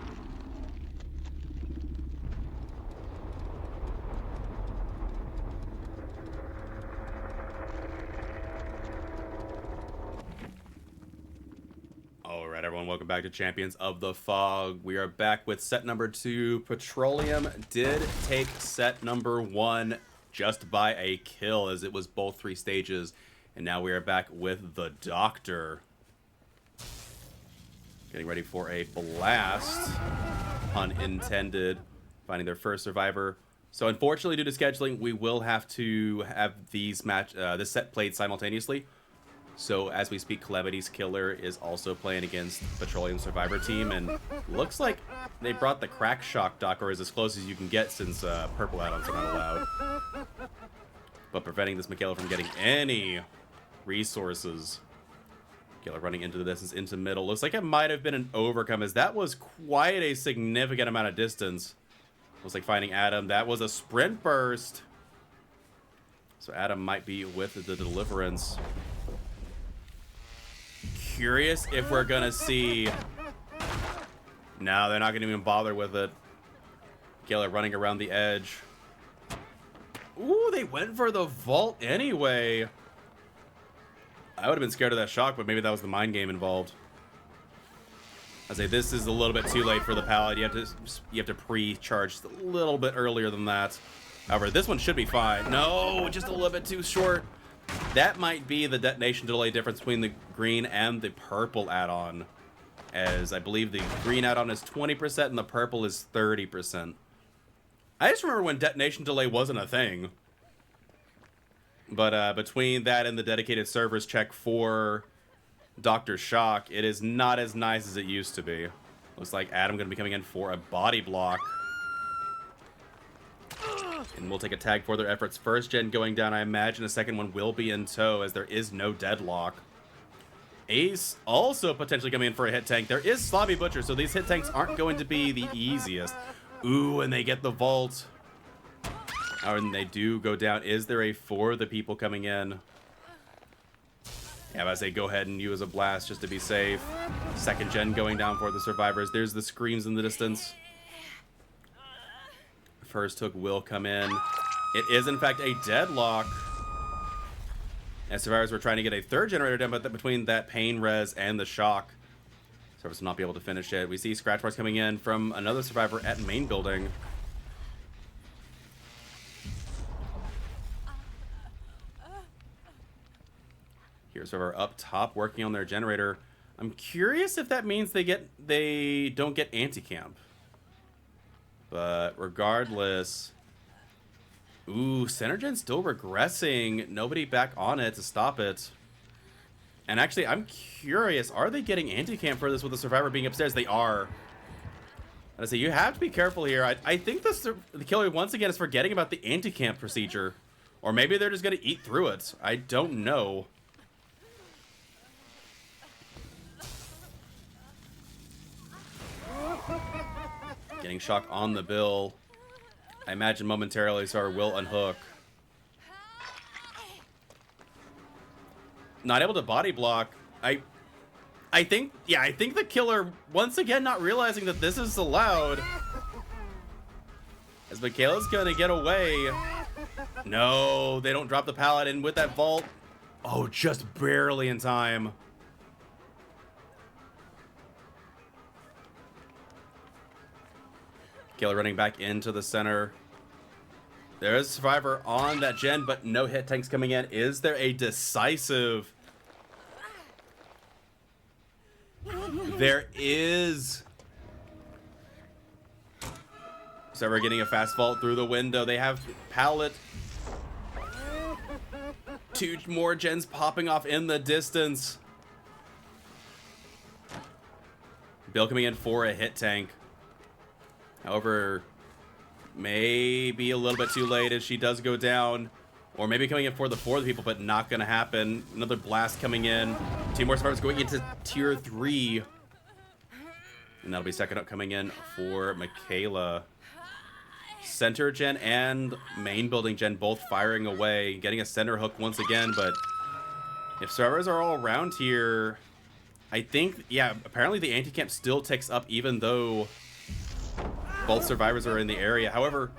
Welcome back to Champions of the Fog. We are back with set number 2. Petroleum did take set number 1 just by a kill, as it was both 3 stages. And now we are back with the Doctor. Getting ready for a blast. Pun intended. Finding their first survivor. So unfortunately, due to scheduling, we will have to have these this set played simultaneously. So as we speak, Calamity's killer is also playing against Petroleum Survivor team, and looks like they brought the crack shock dock, or is as close as you can get since purple add-ons are not allowed. But preventing this Michaela from getting any resources. Killer running into the distance, into middle. Looks like it might have been an overcome, as that was quite a significant amount of distance. Looks like finding Adam. That was a sprint burst. So Adam might be with the deliverance. Curious if we're gonna see... No, they're not gonna even bother with it. Killer running around the edge. Ooh, they went for the vault anyway. I would have been scared of that shock, but maybe that was the mind game involved. I say this is a little bit too late for the pallet. You have to pre-charge just a little bit earlier than that. However, this one should be fine. No, just a little bit too short. That might be the detonation delay difference between the green and the purple add-on, as I believe the green add-on is 20% and the purple is 30%. I just remember when detonation delay wasn't a thing. But between that and the dedicated servers check for Dr. Shock, it is not as nice as it used to be. Looks like Adam going to be coming in for a body block. And we'll take a tag for their efforts. First gen going down. I imagine a second one will be in tow, as there is no deadlock. Ace also potentially coming in for a hit tank. There is Sloppy Butcher, so these hit tanks aren't going to be the easiest. Ooh, and they get the vault. Oh, and they do go down. Is there a for the people coming in? Yeah, I say go ahead and use a blast just to be safe. Second gen going down for the survivors. There's the screams in the distance. First hook will come in. It is, in fact, a deadlock. And survivors were trying to get a third generator done, but between that pain res and the shock, survivors will not be able to finish it. We see scratch marks coming in from another survivor at main building. Here's survivor up top working on their generator. I'm curious if that means they don't get anti-camp. But regardless, ooh, center gen still regressing. Nobody back on it to stop it. And actually, I'm curious, are they getting anti-camp for this with the survivor being upstairs? They are. I say you have to be careful here. I think the killer once again is forgetting about the anti-camp procedure, or maybe they're just gonna eat through it. I don't know. Getting shock on the bill. I imagine momentarily Sar will unhook. Not able to body block. I think the killer once again not realizing that this is allowed. As Michaela's gonna get away. No, they don't drop the pallet, and with that vault, oh, just barely in time. Killer running back into the center. There is a survivor on that gen, but no hit tanks coming in. Is there a decisive? There is. So we're getting a fast vault through the window. They have pallet. Two more gens popping off in the distance. Bill coming in for a hit tank. However, maybe a little bit too late as she does go down. Or maybe coming in for the people, but not going to happen. Another blast coming in. Two more survivors going into tier 3. And that'll be second up coming in for Michaela. Center gen and main building gen both firing away. Getting a center hook once again, but if survivors are all around here, I think, yeah, apparently the anti-camp still ticks up even though both survivors are in the area. However,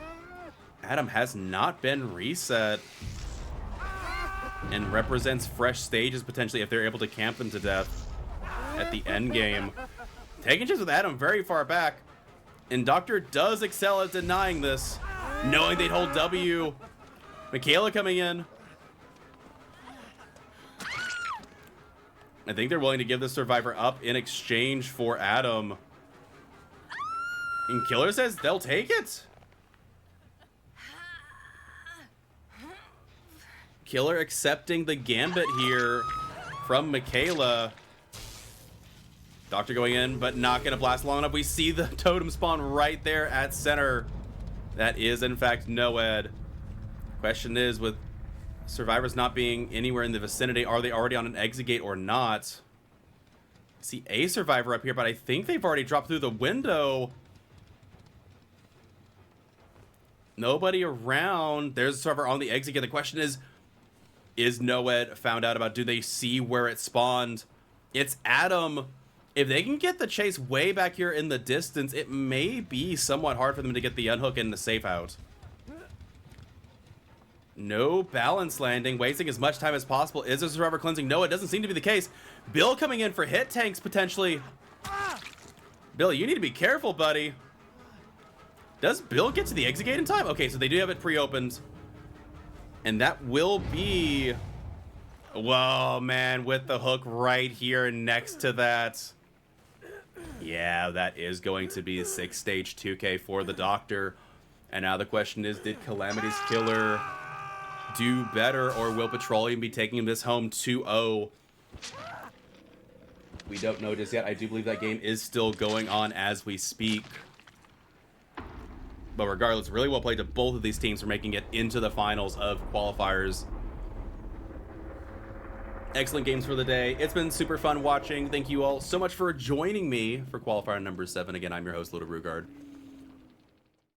Adam has not been reset and represents fresh stages potentially if they're able to camp them to death at the end game. Taking chances with Adam very far back, and Doctor does excel at denying this, knowing they'd hold W. Michaela coming in. I think they're willing to give the survivor up in exchange for Adam. And Killer says they'll take it. Killer accepting the gambit here from Michaela. Doctor going in, but not going to blast long enough. We see the totem spawn right there at center. That is, in fact, Noed. Question is, with survivors not being anywhere in the vicinity, are they already on an exit gate or not? See a survivor up here, but I think they've already dropped through the window. Nobody around. There's a survivor on the exit again. The question is Noed found out about? Do they see where it spawned? It's Adam. If they can get the chase way back here in the distance, it may be somewhat hard for them to get the unhook and the safe out. No balance landing, wasting as much time as possible. Is a survivor cleansing? No, it doesn't seem to be the case. Bill coming in for hit tanks, potentially. Bill, you need to be careful, buddy. Does Bill get to the exit gate in time? Okay, so they do have it pre-opened. And that will be... Whoa, man, with the hook right here next to that. Yeah, that is going to be a 6-stage 2K for the Doctor. And now the question is, did Calamity's killer do better, or will Petroleum be taking this home 2-0? We don't know just yet. I do believe that game is still going on as we speak. But regardless, really well played to both of these teams for making it into the finals of qualifiers. Excellent games for the day. It's been super fun watching. Thank you all so much for joining me for qualifier number 7. Again, I'm your host, Little Rugard.